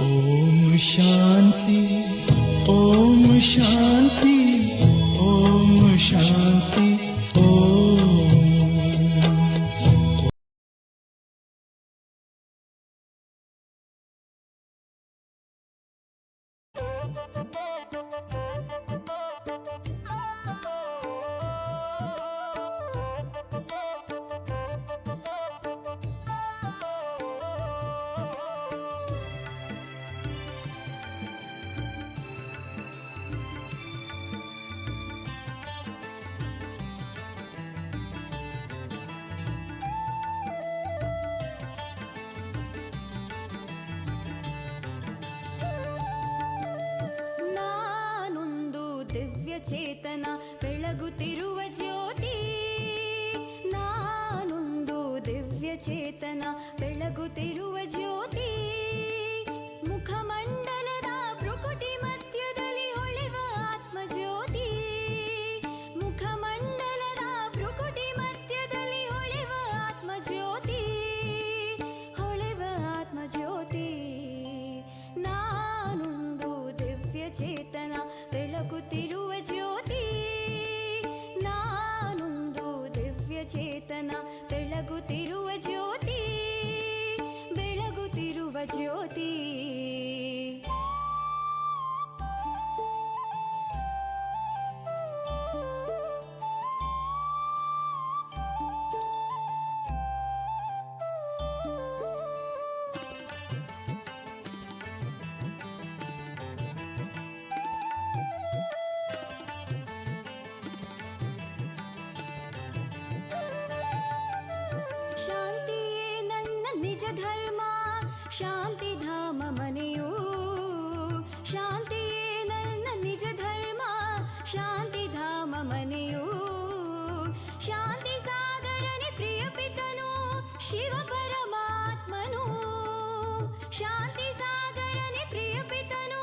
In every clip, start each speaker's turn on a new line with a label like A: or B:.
A: ಓಂ ಶಾಂತಿ ಓಂ ಶಾಂತಿ ಓಂ ಶಾಂತಿ ಓಂ.
B: ಚೇತನ ಬೆಳಗುತ್ತಿರುವ ಜ್ಯೋತಿ, ನಾನೊಂದು ದಿವ್ಯ ಚೇತನ ಬೆಳಗುತ್ತಿರುವ ಜ್ಯೋತಿ. ಮುಖಮಂಡಲದ ಭ್ರುಕುಟಿ ಮಧ್ಯದಲ್ಲಿ ಹೊಳೆವ ಆತ್ಮಜ್ಯೋತಿ, ಮುಖಮಂಡಲದ ಭ್ರುಕುಟಿ ಮಧ್ಯದಲ್ಲಿ ಹೊಳೆವ ಆತ್ಮಜ್ಯೋತಿ, ಹೊಳೆವ ಆತ್ಮಜ್ಯೋತಿ. ನಾನೊಂದು ದಿವ್ಯ ಚೇತನ ಬೆಳಗುತ್ತಿರುವ ಜ್ಯೋತಿ, ನಾನೊಂದು ದಿವ್ಯ ಚೇತನ ಬೆಳಗುತ್ತಿರುವ ಜ್ಯೋತಿ, ಬೆಳಗುತ್ತಿರುವ ಜ್ಯೋತಿ. ಶಾಂತಿಯೇ ನನ್ನ ನಿಜ ಧರ್ಮ, ಶಾಂತಿಧಾಮ ಮನೆಯು. ಶಾಂತಿಯೇ ನನ್ನ ನಿಜ ಧರ್ಮ, ಶಾಂತಿಧಾಮ ಮನೆಯು. ಶಾಂತಿ ಸಾಗರನೆ ಪ್ರಿಯ ಪಿತನು ಶಿವ ಪರಮಾತ್ಮನು, ಶಾಂತಿ ಸಾಗರನೆ ಪ್ರಿಯ ಪಿತನು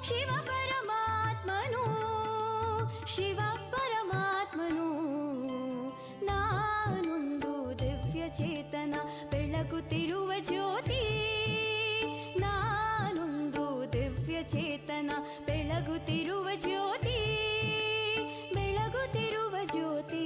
B: ಶಿವ ಪರಮಾತ್ಮನು, ಶಿವ ಪರಮಾತ್ಮನು. ನಾನೊಂದು ದಿವ್ಯ ಚೇತನ ಬೆಳಗುತ್ತಿರುವ ಜ್ಯೋತಿ, ನಾನೊಂದು ದಿವ್ಯ ಚೇತನ ಬೆಳಗುತ್ತಿರುವ ಜ್ಯೋತಿ, ಬೆಳಗುತ್ತಿರುವ ಜ್ಯೋತಿ.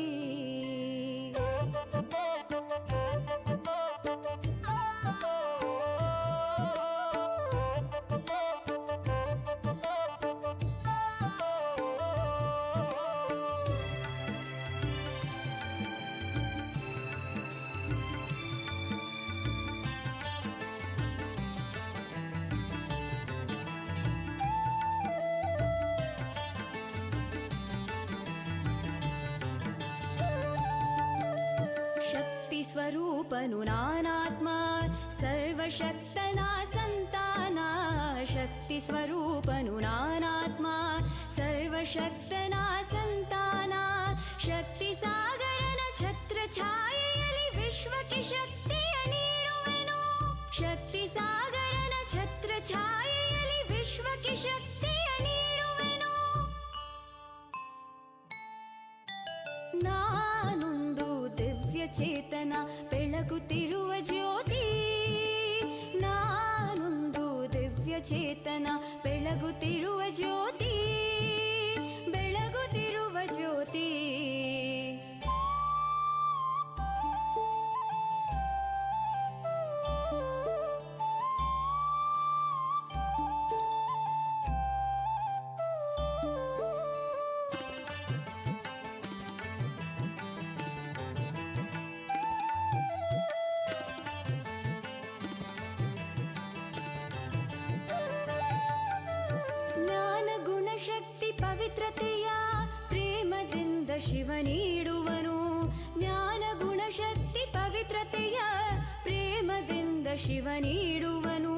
B: ಶಕ್ತಿ ಸ್ವರೂಪನು ನಾನಾತ್ಮ, ಸರ್ವಶಕ್ತನ ಸಂತಾನ. ಶಕ್ತಿ ಸ್ವರೂಪನು ನಾನಾತ್ಮ, ಸರ್ವಶಕ್ತನ ಸಂತಾನ. ಶಕ್ತಿ ಸಾಗರನ ಛತ್ರ ಛಾಯೆಯಲ್ಲಿ ವಿಶ್ವಕ್ಕೆ ಶಕ್ತಿಯ ನೀಡುವೆನು. ಶಕ್ತಿ ಸಾಗರನ ಛತ್ರ ಛಾಯೆಯಲ್ಲಿ ವಿಶ್ವಕ್ಕೆ ಶಕ್ತಿಯ ನೀಡುವೆನು. ನಾನೊಂದು ದಿವ್ಯ ಚೇತನ ಬೆಳಗುತ್ತಿರುವ ಜ್ಯೋತಿ, ನಾನೊಂದು ದಿವ್ಯ ಚೇತನ ಬೆಳಗುತ್ತಿರುವ ಜ್ಯೋತಿ, ಬೆಳಗುತ್ತಿರುವ ಜ್ಯೋತಿ. ಜ್ಞಾನ ಗುಣ ಶಕ್ತಿ ಪವಿತ್ರತೆಯ ಪ್ರೇಮದಿಂದ ಶಿವ ನೀಡುವನು. ಜ್ಞಾನ ಗುಣ ಶಕ್ತಿ ಪವಿತ್ರತೆಯ ಪ್ರೇಮದಿಂದ ಶಿವ ನೀಡುವನು.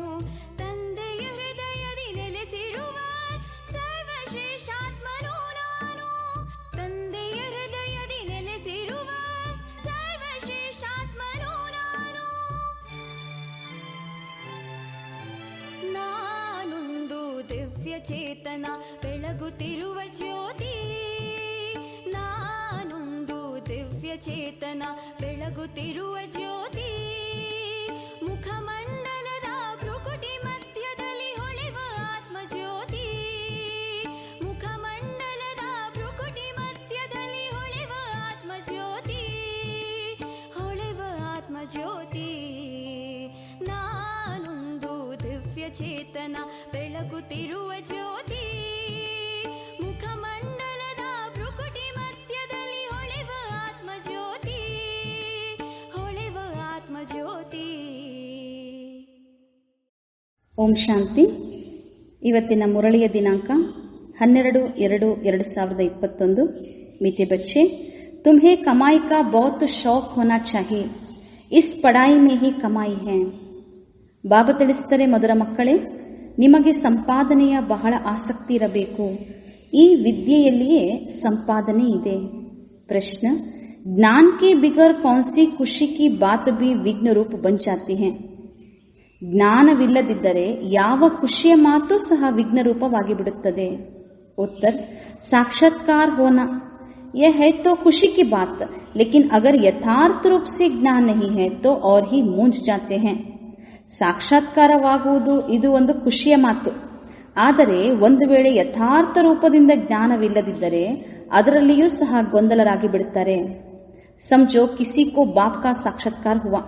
B: ತಂದೆಯ ಹೃದಯದಿ ನೆಲೆಸಿರುವ ಸರ್ವಶ್ರೇಷ್ಠಾತ್ಮನು ನಾನು, ತಂದೆಯ ಹೃದಯದಿ ನೆಲೆಸಿರುವ ಸರ್ವಶ್ರೇಷ್ಠಾತ್ಮನು ನಾನು. ನಾನೊಂದು ದಿವ್ಯ ಚೇತನ ಬೆಳಗುತ್ತಿರುವ ಜ್ಯೋತಿ, ನಾನೊಂದು ದಿವ್ಯ ಚೇತನ ಬೆಳಗುತ್ತಿರುವ ಜ್ಯೋತಿ. ಮುಖಮಂಡಲದ ಭ್ರುಕುಟಿ ಮಧ್ಯದಲ್ಲಿ ಚೇತನ ಬೆಳಗುತ್ತಿರುವ ಜ್ಯೋತಿ ಮುಖಮಂಡಲದ ಭ್ರುಕುಟಿ ಮಧ್ಯದಲ್ಲಿ ಹೊಳೆವ ಆತ್ಮಜ್ಯೋತಿ ಹೊಳೆವ ಆತ್ಮಜ್ಯೋತಿ.
C: ಓಂ ಶಾಂತಿ. ಇವತ್ತಿನ ಮುರಳಿಯ ದಿನಾಂಕ 12/2/2021. मीठे बच्चे, तुम्हें कमाई का बहुत शौक होना चाहिए. इस पढ़ाई में ही कमाई है. ಬಾಬಾ ತಿಳಿಸುತ್ತಾರೆ, ಮಧುರ ಮಕ್ಕಳೇ, ನಿಮಗೆ ಸಂಪಾದನೆಯ ಬಹಳ ಆಸಕ್ತಿ ಇರಬೇಕು. ಈ ವಿದ್ಯೆಯಲ್ಲಿಯೇ ಸಂಪಾದನೆ ಇದೆ. ಪ್ರಶ್ನೆ, ज्ञान के बिगर कौन सी खुशी की बात भी विघ्न रूप बन जाती है. ಜ್ಞಾನವಿಲ್ಲದಿದ್ದರೆ ಯಾವ ಖುಷಿಯ ಮಾತು ಸಹ ವಿಘ್ನ ರೂಪವಾಗಿ ಬಿಡುತ್ತದೆ. उत्तर, साक्षात्कार होना यह है तो खुशी की बात, लेकिन अगर यथार्थ रूप से ज्ञान नहीं है तो और ही मूंझ जाते हैं. ಸಾಕ್ಷಾತ್ಕಾರವಾಗುವುದು ಇದು ಒಂದು ಖುಷಿಯ ಮಾತು. ಆದರೆ ಒಂದು ವೇಳೆ ಯಥಾರ್ಥ ರೂಪದಿಂದ ಜ್ಞಾನವಿಲ್ಲದಿದ್ದರೆ ಅದರಲ್ಲಿಯೂ ಸಹ ಗೊಂದಲರಾಗಿ ಬಿಡುತ್ತಾರೆ. समझो किसी को बाप का साक्षात्कार हुआ,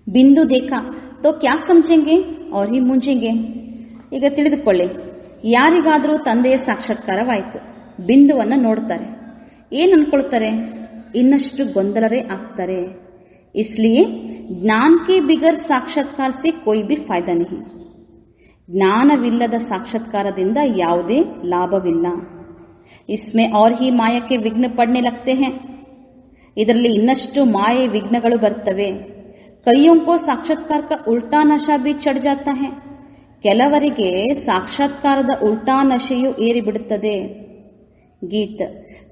C: बिंदु देखा तो क्या समझेंगे और ही मूंझेंगे. ಈಗ ತಿಳಿದುಕೊಳ್ಳಿ, ಯಾರಿಗಾದರೂ ತಂದೆಯ ಸಾಕ್ಷಾತ್ಕಾರವಾಯಿತು, ಬಿಂದುವನ್ನು ನೋಡ್ತಾರೆ, ಏನ್ ಅನ್ಕೊಳ್ತಾರೆ? ಇನ್ನಷ್ಟು ಗೊಂದಲರೇ ಆಗ್ತಾರೆ. इसलिए ज्ञान के बिगर साक्षात्कार से कोई भी फायदा नहीं. ಜ್ಞಾನವಿಲ್ಲದ ಸಾಕ್ಷಾತ್ಕಾರದಿಂದ ಯಾವುದೇ ಲಾಭವಿಲ್ಲ. इसमें और ही माया के विघ्न पड़ने लगते हैं. ಇದರಲ್ಲಿ ಇನ್ನಷ್ಟು ಮಾಯೆ ವಿಘ್ನಗಳು ಬರ್ತವೆ. ಕೈಯೋं को साक्षात्कार का उल्टा नशा भी चढ़ जाता है. ಕೆಲವರಿಗೆ ಸಾಕ್ಷಾತ್ಕಾರದ ಉಲ್ಟಾ ನಶೆಯು ಏರಿಬಿಡುತ್ತದೆ. ಗೀತ್,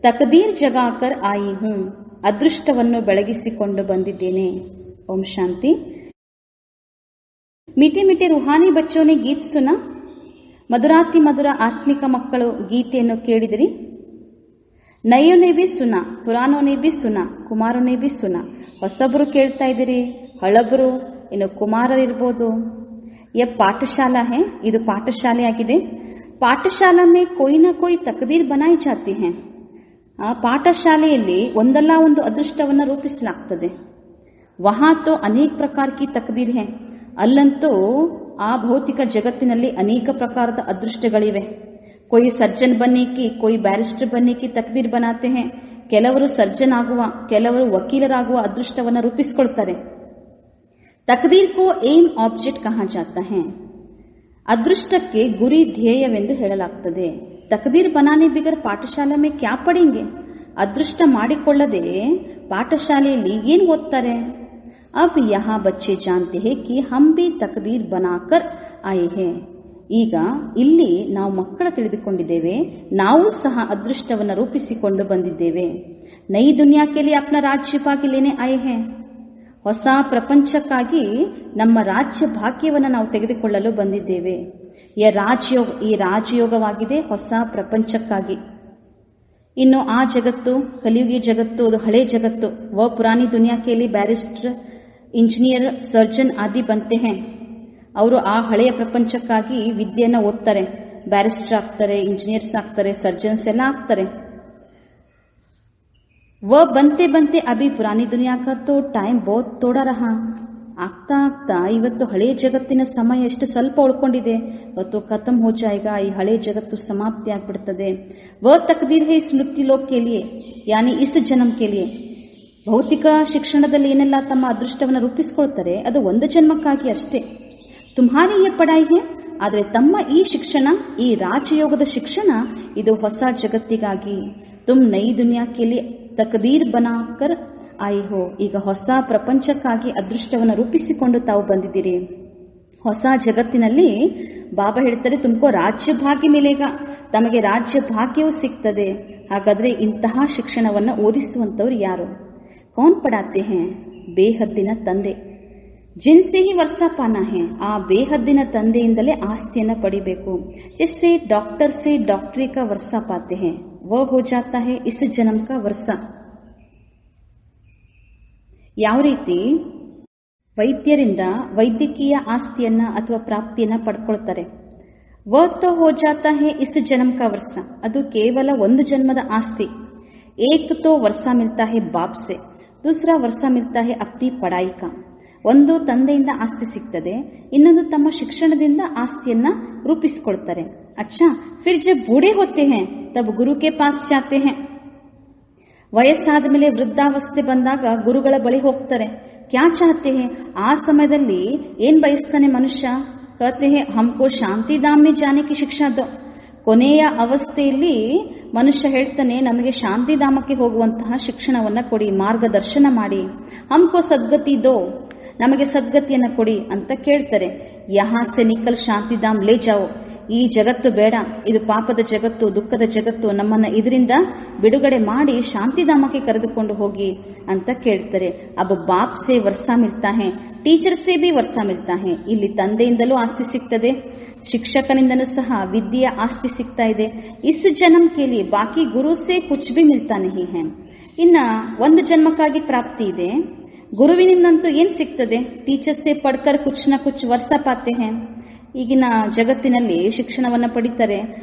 C: ತಕದೀರ್ ಜಗಾಕರ್ ಆಯಿ ಹೂಂ, ಅದೃಷ್ಟವನ್ನು ಬೆಳಗಿಸಿಕೊಂಡು ಬಂದಿದ್ದೇನೆ. ಓಂ ಶಾಂತಿ. मीठे मीठे रूहानी बच्चों ने गीत सुना. ಮಧುರಾತಿ ಮಧುರ ಆತ್ಮಿಕ ಮಕ್ಕಳು ಗೀತೆಯನ್ನು ಕೇಳಿದಿರಿ. ನಯೋನೇ ಬಿ ಸುನಾ, ಪುರಾಣೋನೇ ಬಿ ಸುನಾ, ಕುಮಾರನೇ ಬಿ ಸುನಾ. ಹೊಸಬರು ಕೇಳ್ತಾ ಇದ್ದೀರಿ, ಹಳಬರು, ಇನ್ನು ಕುಮಾರರಿರ್ಬೋದು. यह पाठशाला है, ಇದು ಪಾಠಶಾಲೆಯಾಗಿದೆ. ಪಾಠಶಾಲಾ ಮೇ ಕೋಯಿ ನ ಕೋಯಿ ತಕದೀರ್ ಬನಾಯಿ ಜಾತಿ है. ಆ ಪಾಠಶಾಲೆಯಲ್ಲಿ ಒಂದಲ್ಲ ಒಂದು ಅದೃಷ್ಟವನ್ನು ರೂಪಿಸಲಾಗ್ತದೆ. ವಹಾ ತೋ ಅನೇಕ ಪ್ರಕಾರ ಕಿ ತಕದೀರ್ है. ಅಲ್ಲಂತೂ ಆ ಭೌತಿಕ ಜಗತ್ತಿನಲ್ಲಿ ಅನೇಕ ಪ್ರಕಾರದ ಅದೃಷ್ಟಗಳಿವೆ. कोई सर्जन बनने की, कोई बैरिस्टर बनने की तकदीर बनाते हैं. ಕೆಲವರು ಸರ್ಜನ್ ಆಗುವ, ಕೆಲವರು ವಕೀಲರಾಗುವ ಅದೃಷ್ಟವನ್ನು ರೂಪಿಸಿಕೊಳ್ತಾರೆ. तकदीर को एम ऑब्जेक्ट कहा जाता है. ಅದೃಷ್ಟಕ್ಕೆ ಗುರಿ ಧ್ಯೇಯವೆಂದು ಹೇಳಲಾಗುತ್ತದೆ. ತಕದೀರ್ ಬನಾನೆ ಬಿಗರ್ ಪಾಠಶಾಲೆ ಮೇ ಕ್ಯಾ ಪಡೆಂಗೆ. ಅದೃಷ್ಟ ಮಾಡಿಕೊಳ್ಳದೆ ಪಾಠಶಾಲೆಯಲ್ಲಿ ಏನು ಓದ್ತಾರೆ? अब यहाँ बच्चे जानते हैं कि हम भी तकदीर बनाकर आए हैं. ಈಗ ಇಲ್ಲಿ ನಾವು ಮಕ್ಕಳ ತಿಳಿದುಕೊಂಡಿದ್ದೇವೆ, ನಾವು ಸಹ ಅದೃಷ್ಟವನ್ನು ರೂಪಿಸಿಕೊಂಡು ಬಂದಿದ್ದೇವೆ. ನೈ ದುನಿಯಾ ಕೆ ಲಿಯೆ ಅಪ್ನಾ ರಾಜ್ಯ ಭಾಗ್ಯ ಲೇನೆ ಆಯೆ ಹೈ. ಹೊಸ ಪ್ರಪಂಚಕ್ಕಾಗಿ ನಮ್ಮ ರಾಜ್ಯ ಭಾಗ್ಯವನ್ನು ನಾವು ತೆಗೆದುಕೊಳ್ಳಲು ಬಂದಿದ್ದೇವೆ. ಈ ರಾಜಯೋಗವಾಗಿದೆ ಹೊಸ ಪ್ರಪಂಚಕ್ಕಾಗಿ. ಇನ್ನು ಆ ಜಗತ್ತು ಕಲಿಯುಗಿ ಜಗತ್ತು, ಅದು ಹಳೆ ಜಗತ್ತು. ವ ಪುರಾನಿ ದುನಿಯಾ ಕೆ ಲಿಯೆ ಬ್ಯಾರಿಸ್ಟರ್, ಇಂಜಿನಿಯರ್, ಸರ್ಜನ್ ಆದಿ ಬಂತೆ ಹೈ. ಅವರು ಆ ಹಳೆಯ ಪ್ರಪಂಚಕ್ಕಾಗಿ ವಿದ್ಯೆಯನ್ನು ಓದ್ತಾರೆ, ಬ್ಯಾರಿಸ್ಟರ್ ಆಗ್ತಾರೆ, ಇಂಜಿನಿಯರ್ಸ್ ಆಗ್ತಾರೆ, ಸರ್ಜನ್ಸ್ ಎಲ್ಲ ಆಗ್ತಾರೆ. ವ ಬಂತೆ ಬಂತೆ ಅಭಿ ಪುರಾನಿ ದುನಿಯಾ ಕಾ ತೋ ಟೈಮ್ ಬಹುತ್ ಥೋಡಾ ರಹಾ. ಆಗ್ತಾ ಆಗ್ತಾ ಇವತ್ತು ಹಳೆಯ ಜಗತ್ತಿನ ಸಮಯ ಎಷ್ಟು ಸ್ವಲ್ಪ ಉಳ್ಕೊಂಡಿದೆ. ಇವತ್ತು ಖತಮ್ ಹೋ ಜಾಯೇಗಾ, ಈ ಹಳೆಯ ಜಗತ್ತು ಸಮಾಪ್ತಿ ಆಗ್ಬಿಡ್ತದೆ. ವ ತಕದೀರ್ ಹೈ ಸ್ಮೃತಿ ಲೋಕ್ ಕೆ ಲಿಯೆ, ಯಾನಿ ಇಸ್ ಜನ್ಮ ಕೆ ಲಿಯೆ. ಭೌತಿಕ ಶಿಕ್ಷಣದಲ್ಲಿ ಏನೆಲ್ಲ ತಮ್ಮ ಅದೃಷ್ಟವನ್ನು ರೂಪಿಸಿಕೊಳ್ತಾರೆ ಅದು ಒಂದು ಜನ್ಮಕ್ಕಾಗಿ ಅಷ್ಟೇ. ತುಮ್ಹಾರಿ ಯೇ ಪಢಾಯಿ ಹೈ, ಆದರೆ ತಮ್ಮ ಈ ಶಿಕ್ಷಣ, ಈ ರಾಜಯೋಗದ ಶಿಕ್ಷಣ, ಇದು ಹೊಸ ಜಗತ್ತಿಗಾಗಿ. ತುಮ್ ನೈ ದುನಿಯಾ ಕೆ ಲಿಯೆ ತಕದೀರ್ ಬನಾಕರ್ ಆಯಿ ಹೋ. ಈಗ ಹೊಸ ಪ್ರಪಂಚಕ್ಕಾಗಿ ಅದೃಷ್ಟವನ್ನು ರೂಪಿಸಿಕೊಂಡು ತಾವು ಬಂದಿದ್ದೀರಿ. ಹೊಸ ಜಗತ್ತಿನಲ್ಲಿ ಬಾಬಾ ಹೇಳ್ತಾರೆ, ತುಮಕೋ ರಾಜ್ಯ ಭಾಗ್ಯ ಮಿಲೇಗ, ತಮಗೆ ರಾಜ್ಯ ಭಾಗ್ಯವೂ ಸಿಗ್ತದೆ. ಹಾಗಾದ್ರೆ ಇಂತಹ ಶಿಕ್ಷಣವನ್ನು ಓದಿಸುವಂತವ್ರು ಯಾರು? ಕೌನ್ ಪಡಾತೆ ಹೈ? ಬೇಹದ್ದಿನ ತಂದೆ. ಜಿನ್ಸೆ ಹಿ ವರ್ಷ ಪಾನ ಹೈ. ಆ ಬೇಹದ್ದಿನ ತಂದೆಯಿಂದಲೇ ಆಸ್ತಿಯನ್ನ ಪಡಿಬೇಕು. ಜಿಸ್ಸೆ ಡಾಕ್ಟರ್ ಸೆ ಡಾಕ್ಟರಿ ಕಾ ವರ್ಷ ಪಾತೆ ಹೈ, ವ ಹೋ ಜಾತಾ ಹೈ ಇಸ್ ಜನ್ಮ ಕಾ ವರ್ಷ. ಯಾವ ರೀತಿ ವೈದ್ಯರಿಂದ ವೈದ್ಯಕೀಯ ಆಸ್ತಿಯನ್ನ ಅಥವಾ ಪ್ರಾಪ್ತಿಯನ್ನ ಪಡ್ಕೊಳ್ತಾರೆ. ವ ತೋ ಹೋ ಜಾತಾ ಹೈ ಇಸ್ ಜನ್ಮ ಕಾ ವರ್ಷ, ಅದು ಕೇವಲ ಒಂದು ಜನ್ಮದ ಆಸ್ತಿ. ಏಕ್ ತೋ ವರ್ಷ ಮಿಲ್ತಾ ಹೈ ಬಾಪ್ ಸೆ, दूसरा वर्षा मिलता है अपनी पढ़ाई का. ಒಂದು ತಂದೆಯಿಂದ ಆಸ್ತಿ ಸಿಗ್ತದೆ, ಇನ್ನೊಂದು ತಮ್ಮ ಶಿಕ್ಷಣದಿಂದ ಆಸ್ತಿಯನ್ನ ರೂಪಿಸಿಕೊಳ್ತಾರೆ. ಅಚ್ಚಾ, ಫಿರ್ ಜಬ್ ಬೂಢೆ ಹೋತೆ ಹೈ ತಬ್ ಗುರು ಕೆ ಪಾಸ್ ಜಾತೆ ಹೈ. ವಯಸ್ಸಾದ ಮೇಲೆ ವೃದ್ಧಾವಸ್ಥೆ ಬಂದಾಗ ಗುರುಗಳ ಬಳಿ ಹೋಗ್ತಾರೆ. ಕ್ಯಾ ಚಾಹತೆ ಹೈ? ಆ ಸಮಯದಲ್ಲಿ ಏನ್ ಬಯಸ್ತಾನೆ ಮನುಷ್ಯ? ಕಹತೆ ಹೈ ಹಮ್ಕೋ ಶಾಂತಿಧಾಮ್ ಮೇ ಜಾನೆ ಕಿ ಶಿಕ್ಷಾ ದೋ. ಕೊನೆಯ ಅವಸ್ಥೆಯಲ್ಲಿ ಮನುಷ್ಯ ಹೇಳ್ತಾನೆ, ನಮಗೆ ಶಾಂತಿಧಾಮಕ್ಕೆ ಹೋಗುವಂತಹ ಶಿಕ್ಷಣವನ್ನ ಕೊಡಿ, ಮಾರ್ಗದರ್ಶನ ಮಾಡಿ. ಹಮ್ಕೋ ಸದ್ಗತಿ ದೋ, ನಮಗೆ ಸದ್ಗತಿಯನ್ನ ಕೊಡಿ ಅಂತ ಕೇಳ್ತಾರೆ. ಯಹಾ ಸೆ ನಿಕಲ್ ಶಾಂತಿಧಾಮ್ ಲೇ ಜಾओ. ಈ ಜಗತ್ತು ಬೇಡ, ಇದು ಪಾಪದ ಜಗತ್ತು, ದುಃಖದ ಜಗತ್ತು, ನಮ್ಮನ್ನ ಇದರಿಂದ ಬಿಡುಗಡೆ ಮಾಡಿ ಶಾಂತಿಧಾಮಕ್ಕೆ ಕರೆದುಕೊಂಡು ಹೋಗಿ ಅಂತ ಕೇಳ್ತಾರೆ. ಅಬ್ ಬಾಪ್ ಸೆ ವರ್ಸಾ ಮಿಲ್ತಾ ಹೈ, ಟೀಚರ್ ಸೆ ಬಿ ವರ್ಸಾ ಮಿಲ್ತಾ ಹೈ. ಇಲ್ಲಿ ತಂದೆಯಿಂದಲೂ ಆಸ್ತಿ ಸಿಗ್ತದೆ, ಶಿಕ್ಷಕನಿಂದನೂ ಸಹ ವಿದ್ಯೆಯ ಆಸ್ತಿ ಸಿಗ್ತಾ ಇದೆ. ಇಸ್ ಜನ್ಮ ಕೇಳಿ ಬಾಕಿ ಗುರು ಸೆ ಕುಚ್ ಬಿ ಮಿಲ್ತಾ ನಹಿ ಹೈ. ಇನ್ನ ಒಂದು ಜನ್ಮಕ್ಕಾಗಿ ಪ್ರಾಪ್ತಿ ಇದೆ, ಗುರುವಿನಿಂದಂತೂ ಏನ್ ಸಿಗ್ತದೆ? ಟೀಚರ್ ಸೆ ಪಡ್ಕರ್ ಕುಚ್ ನ ಕುಚ್ ವರ್ಷ ಪಾತೆ ಹೈ. ಈಗಿನ ಜಗತ್ತಿನಲ್ಲಿ ಶಿಕ್ಷಣವನ್ನ ಪಡಿತಾರೆ,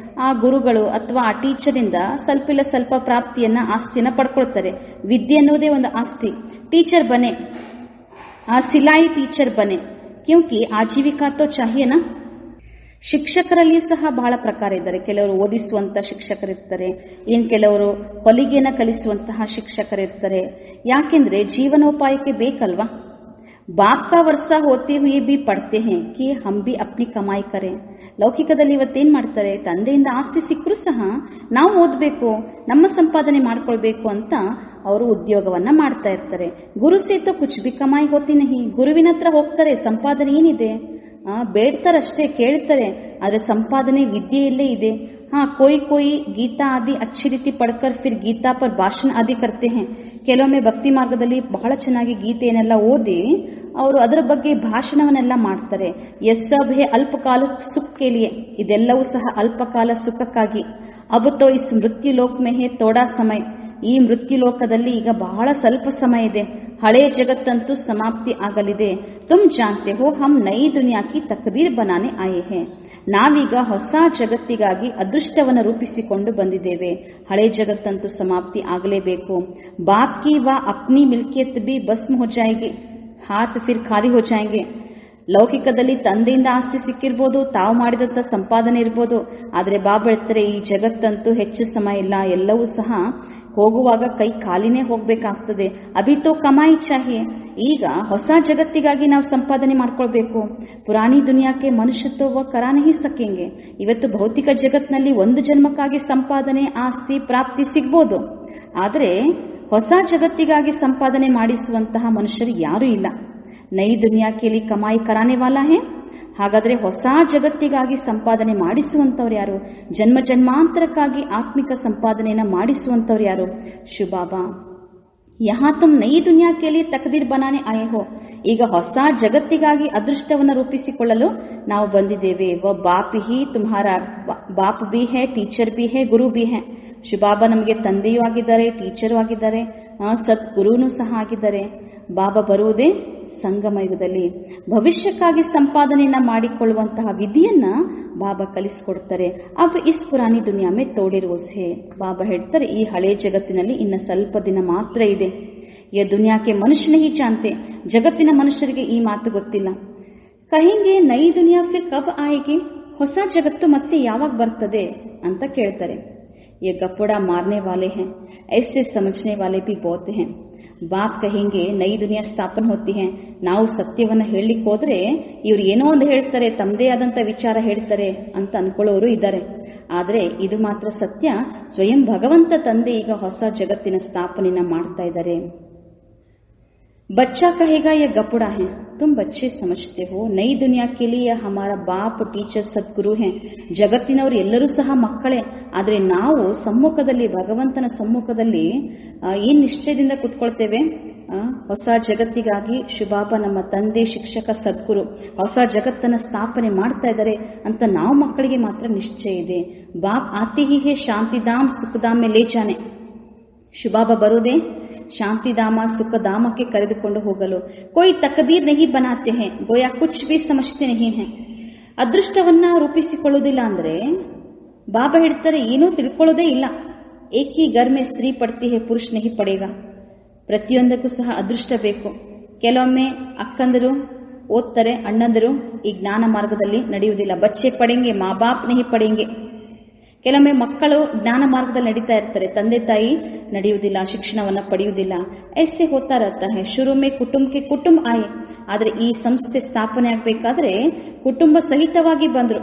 C: ಆ ಗುರುಗಳು ಅಥವಾ ಆ ಟೀಚರಿಂದ ಸ್ವಲ್ಪ ಪ್ರಾಪ್ತಿಯನ್ನ ಆಸ್ತಿಯನ್ನ ಪಡ್ಕೊಳ್ತಾರೆ. ವಿದ್ಯೆ ಅನ್ನೋದೇ ಒಂದು ಆಸ್ತಿ. ಟೀಚರ್ ಬನೆ, ಆ ಸಿಲಾಯಿ ಟೀಚರ್ ಬನೆ, ಕ್ಯೂಂಕಿ ಆಜೀವಿಕಾ ತೋ ಚಾಹಿಯೇನಾ. ಶಿಕ್ಷಕರಲ್ಲಿಯೂ ಸಹ ಬಹಳ ಪ್ರಕಾರ ಇದ್ದಾರೆ. ಕೆಲವರು ಓದಿಸುವಂತ ಶಿಕ್ಷಕರಿರ್ತಾರೆ, ಇನ್ ಕೆಲವರು ಹೊಲಿಗೆನ ಕಲಿಸುವಂತಹ ಶಿಕ್ಷಕರಿರ್ತಾರೆ. ಯಾಕೆಂದ್ರೆ ಜೀವನೋಪಾಯಕ್ಕೆ ಬೇಕಲ್ವಾ. ಬಾಪ್ ಕಾ ವರ್ಷ ಹೋತೆ ಹುಯೇ ಬಿ ಪಡ್ತೆ ಹೈ ಕಿ ಹಮ್ ಬಿ ಅಪ್ನಿ ಕಮಾಯಿ ಕರೆ. ಲೌಕಿಕದಲ್ಲಿ ಇವತ್ತೇನ್ ಮಾಡ್ತಾರೆ, ತಂದೆಯಿಂದ ಆಸ್ತಿ ಸಿಕ್ಕರೂ ಸಹ ನಾವು ಓದಬೇಕು, ನಮ್ಮ ಸಂಪಾದನೆ ಮಾಡ್ಕೊಳ್ಬೇಕು ಅಂತ ಅವರು ಉದ್ಯೋಗವನ್ನ ಮಾಡ್ತಾ ಇರ್ತಾರೆ. ಗುರು ಸೇತೋ ಕುಚ್ ಬಿ ಕಮಾಯಿ ಹೋತಿ ನಹಿ. ಗುರುವಿನ ಹತ್ರ ಹೋಗ್ತಾರೆ, ಸಂಪಾದನೆ ಏನಿದೆ ಬೇಡ್ತಾರಷ್ಟೇ, ಕೇಳ್ತಾರೆ, ಆದ್ರೆ ಸಂಪಾದನೆ ವಿದ್ಯೆಯಲ್ಲೇ ಇದೆ. ಕೋಯಿ ಗೀತಾ ಆದಿ ಅಚ್ಚಿ ರೀತಿ ಪಡ್ಕರ್ ಫಿರ್ ಗೀತಾ ಪರ್ ಭಾಷಣ ಆದಿ ಕರ್ತೆ ಹೈ. ಕೆಲವೊಮ್ಮೆ ಭಕ್ತಿ ಮಾರ್ಗದಲ್ಲಿ ಬಹಳ ಚೆನ್ನಾಗಿ ಗೀತೆಯನ್ನೆಲ್ಲ ಓದಿ ಅವರು ಅದರ ಬಗ್ಗೆ ಭಾಷಣವನ್ನೆಲ್ಲ ಮಾಡ್ತಾರೆ. ಯಸ್ಸಬ್ ಹೇ ಅಲ್ಪಕಾಲ ಸುಖಕ್ಕೆ ಲಿಯೆ, ಇದೆಲ್ಲವೂ ಸಹ ಅಲ್ಪಕಾಲ ಸುಖಕ್ಕಾಗಿ. ಅಬ್ ತೋ ಇಸ್ ಮೃತ್ಯು ಲೋಕ್ ಮೇ ಹೇ ತೋಡಾ ಸಮಯ. ಈ ಮೃತ್ಯು ಲೋಕದಲ್ಲಿ ಈಗ ಬಹಳ ಸ್ವಲ್ಪ ಸಮಯ ಇದೆ, ಹಳೆಯ ಜಗತ್ತಂತೂ ಸಮಾಪ್ತಿ ಆಗಲಿದೆ. ತುಮ್ ಜಾನ್ತೆ ಹೋ ಹಮ್ ನೈ ದುನಿಯಾ ಕಿ ತಕ್ದೀರ್ ಬನಾನೆ ಆಯೆ ಹೇ. ನಾವೀಗ ಹೊಸ ಜಗತ್ತಿಗಾಗಿ ಅದೃಷ್ಟವನ್ನು ರೂಪಿಸಿಕೊಂಡು ಬಂದಿದ್ದೇವೆ. ಹಳೆ ಜಗತ್ತಂತೂ ಸಮಾಪ್ತಿ ಆಗಲೇಬೇಕು. ಬಾಪ್ ಕಿ ವಾ ಅಪ್ನಿ ಮಿಲ್ಕಿಯತ್ ಬಿ ಭಸ್ಮ ಹೋ ಜಾಯೇಗಿ, ಹಾತ್ ಫಿರ್ ಖಾಲಿ ಹೋ ಜಾಯೇಂಗೆ. ಲೌಕಿಕದಲ್ಲಿ ತಂದೆಯಿಂದ ಆಸ್ತಿ ಸಿಕ್ಕಿರ್ಬೋದು, ತಾವು ಮಾಡಿದಂತ ಸಂಪಾದನೆ ಇರ್ಬೋದು, ಆದ್ರೆ ಬಾಬಾ ಹೇಳ್ತಾರೆ ಈ ಜಗತ್ತಂತೂ ಹೆಚ್ಚು ಸಮಯ ಇಲ್ಲ, ಎಲ್ಲವೂ ಸಹ ಹೋಗುವಾಗ ಕೈ ಖಾಲಿನೇ ಹೋಗ್ಬೇಕಾಗ್ತದೆ. ಅಭಿತೋ ಕಮಾಯಿ ಚಾಹಿಯೆ. ಈಗ ಹೊಸ ಜಗತ್ತಿಗಾಗಿ ನಾವು ಸಂಪಾದನೆ ಮಾಡ್ಕೊಳ್ಬೇಕು. ಪುರಾಣಿ ದುನಿಯಾಕ್ಕೆ ಮನುಷ್ಯತ್ವ ಕರಾನಹಿ ಸಕೆಂಗೆ. ಇವತ್ತು ಭೌತಿಕ ಜಗತ್ನಲ್ಲಿ ಒಂದು ಜನ್ಮಕ್ಕಾಗಿ ಸಂಪಾದನೆ, ಆಸ್ತಿ, ಪ್ರಾಪ್ತಿ ಸಿಗ್ಬೋದು, ಆದ್ರೆ ಹೊಸ ಜಗತ್ತಿಗಾಗಿ ಸಂಪಾದನೆ ಮಾಡಿಸುವಂತಹ ಮನುಷ್ಯರು ಯಾರೂ ಇಲ್ಲ. ನೈ ದುನಿಯಾ ಕೇಲಿ ಕಮಾಯಿ ಕರಾನೆ ವಾಲಾ ಹೇ. ಹಾಗಾದ್ರೆ ಹೊಸ ಜಗತ್ತಿಗಾಗಿ ಸಂಪಾದನೆ ಮಾಡಿಸುವಂತವ್ರು ಯಾರು? ಜನ್ಮ ಜನ್ಮಾಂತರಕ್ಕಾಗಿ ಆತ್ಮಿಕ ಸಂಪಾದನೆಯನ್ನ ಮಾಡಿಸುವಂತವ್ರು ಯಾರು? ಶಿವಬಾಬಾ, ಯಹಾ ತುಮ್ ನೈ ದುನಿಯಾ ಕೇಲಿ ತಕದೀರ್ ಬನಾನೆ ಆಯೆ ಹೋ. ಈಗ ಹೊಸ ಜಗತ್ತಿಗಾಗಿ ಅದೃಷ್ಟವನ್ನು ರೂಪಿಸಿಕೊಳ್ಳಲು ನಾವು ಬಂದಿದ್ದೇವೆ. ವ ಬಾಪ್ ಹಿ ತುಮ್ಹಾರ Baap B A, teacher B A, Guru B A. Shiv Baba ನಮಗೆ ತಂದೆಯೂ ಆಗಿದ್ದಾರೆ, ಟೀಚರು ಆಗಿದ್ದಾರೆ, ಸದ್ಗುರುನೂ ಸಹ ಆಗಿದ್ದಾರೆ. ಬಾಬಾ ಬರುವುದೇ ಸಂಗಮ ಯುಗದಲ್ಲಿ. ಭವಿಷ್ಯಕ್ಕಾಗಿ ಸಂಪಾದನೆಯನ್ನ ಮಾಡಿಕೊಳ್ಳುವಂತಹ ವಿಧಿಯನ್ನ ಬಾಬಾ ಕಲಿಸಿಕೊಡ್ತಾರೆ. ಅಬ್ ಇಸ್ ಪುರಾಣಿ ದುನಿಯಾ ಮೇ ತೋಡಿರೋಸೆ. ಬಾಬಾ ಹೇಳ್ತಾರೆ ಈ ಹಳೆ ಜಗತ್ತಿನಲ್ಲಿ ಇನ್ನ ಸ್ವಲ್ಪ ದಿನ ಮಾತ್ರ ಇದೆ. ಯ ದುನಿಯಾಕ್ಕೆ ಮನುಷ್ಯನೇ ಹಿ ಜಾನ್ತೆ. ಜಗತ್ತಿನ ಮನುಷ್ಯರಿಗೆ ಈ ಮಾತು ಗೊತ್ತಿಲ್ಲ. ಕಹೆಂಗೆ ನೈ ದುನಿಯಾ ಫಿರ್ ಕಬ್ ಆಯೇಗಿ. ಹೊಸ ಜಗತ್ತು ಮತ್ತೆ ಯಾವಾಗ ಬರ್ತದೆ ಅಂತ ಕೇಳ್ತಾರೆ. ये गप्पड़ा मारने वाले हैं, ऐसे समझने वाले भी बहुत हैं. ಬಾಪ್ ಕಹೆಂಗೆ ನೈ ದುನಿಯಾ ಸ್ಥಾಪನೆ ಹೋತಿ ಹೇ. ನಾವು ಸತ್ಯವನ್ನ ಹೇಳಲಿಕ್ಕೆ ಹೋದ್ರೆ ಇವ್ರು ಏನೋ ಒಂದು ಹೇಳ್ತಾರೆ, ತಮ್ಮದೇ ಆದಂತ ವಿಚಾರ ಹೇಳ್ತಾರೆ ಅಂತ ಅನ್ಕೊಳ್ಳೋರು ಇದ್ದಾರೆ. ಆದ್ರೆ ಇದು ಮಾತ್ರ ಸತ್ಯ, ಸ್ವಯಂ ಭಗವಂತ ತಂದೆ ಈಗ ಹೊಸ ಜಗತ್ತಿನ ಸ್ಥಾಪನೆಯನ್ನ ಮಾಡ್ತಾ ಇದ್ದಾರೆ. बच्चा कहेगा ये गपुड़ा है, तुम बच्चे समझते हो. नई दुनिया के लिए हमारा बाप ಟೀಚರ್ ಸದ್ಗುರು ಹೇ. ಜಗತ್ತಿನವರು ಎಲ್ಲರೂ ಸಹ ಮಕ್ಕಳೇ, ಆದ್ರೆ ನಾವು ಸಮ್ಮುಖದಲ್ಲಿ, ಭಗವಂತನ ಸಮ್ಮುಖದಲ್ಲಿ ಏನ್ ನಿಶ್ಚಯದಿಂದ ಕುತ್ಕೊಳ್ತೇವೆ? ಹೊಸ ಜಗತ್ತಿಗಾಗಿ ಶಿವಬಾಬಾ ನಮ್ಮ ತಂದೆ, ಶಿಕ್ಷಕ, ಸದ್ಗುರು ಹೊಸ ಜಗತ್ತನ್ನ ಸ್ಥಾಪನೆ ಮಾಡ್ತಾ ಇದ್ದಾರೆ ಅಂತ ನಾವು ಮಕ್ಕಳಿಗೆ ಮಾತ್ರ ನಿಶ್ಚಯ ಇದೆ. ಬಾಪ್ ಆತಿ ಹಿ ಹೇ ಶಾಂತಿಧಾಮ್ ಸುಖಧಾಮ್ ಮೇ ಲೇ ಜಾನೆ. ಶಿವಬಾಬಾ ಬರೋದೇ ಶಾಂತಿಧಾಮ, ಸುಖಧಾಮಕ್ಕೆ ಕರೆದುಕೊಂಡು ಹೋಗಲು. ಕೋಯಿ ತಕದೀರ್ ನಹಿ ಬನಾತೆ ಹೇ, ಗೋಯಾ ಕುಚ್ ಬಿ ಸಮಜ್ತೆ ನಹಿ ಹೇ. ಅದೃಷ್ಟವನ್ನ ರೂಪಿಸಿಕೊಳ್ಳುವುದಿಲ್ಲ ಅಂದ್ರೆ ಬಾಬಾ ಹೇಳ್ತಾರೆ ಏನೂ ತಿಳ್ಕೊಳ್ಳೋದೇ ಇಲ್ಲ. ಏಕಿ ಗರ್ ಮೇ ಸ್ತ್ರೀ ಪಡ್ತಿ ಹೇ, ಪುರುಷ ನಹಿ ಪಡೇಗ. ಪ್ರತಿಯೊಂದಕ್ಕೂ ಸಹ ಅದೃಷ್ಟ ಬೇಕು. ಕೆಲವೊಮ್ಮೆ ಅಕ್ಕಂದರು ಓದ್ತಾರೆ, ಅಣ್ಣಂದರು ಈ ಜ್ಞಾನ ಮಾರ್ಗದಲ್ಲಿ ನಡೆಯುವುದಿಲ್ಲ. ಬಚ್ಚೆ ಪಡೆಂಗೆ ಮಾ ಬಾಪ್ ನಹಿ ಪಡೆಂಗೆ. ಕೆಲವೊಮ್ಮೆ ಮಕ್ಕಳು ಜ್ಞಾನ ಮಾರ್ಗದಲ್ಲಿ ನಡೀತಾ ಇರ್ತಾರೆ, ತಂದೆ ತಾಯಿ ನಡೆಯುವುದಿಲ್ಲ, ಶಿಕ್ಷಣವನ್ನ ಪಡೆಯುವುದಿಲ್ಲ. ಐಸೆ ಹೋತಾ रहता है. ಶುರು ಮೇ ಕುಟುಂಬಕ್ಕೆ ಕುಟುಂಬ ಆಯೆ. ಆದರೆ ಈ ಸಂಸ್ಥೆ ಸ್ಥಾಪನೆ ಆಗಬೇಕಾದ್ರೆ ಕುಟುಂಬ ಸಹಿತವಾಗಿ ಬಂದ್ರು,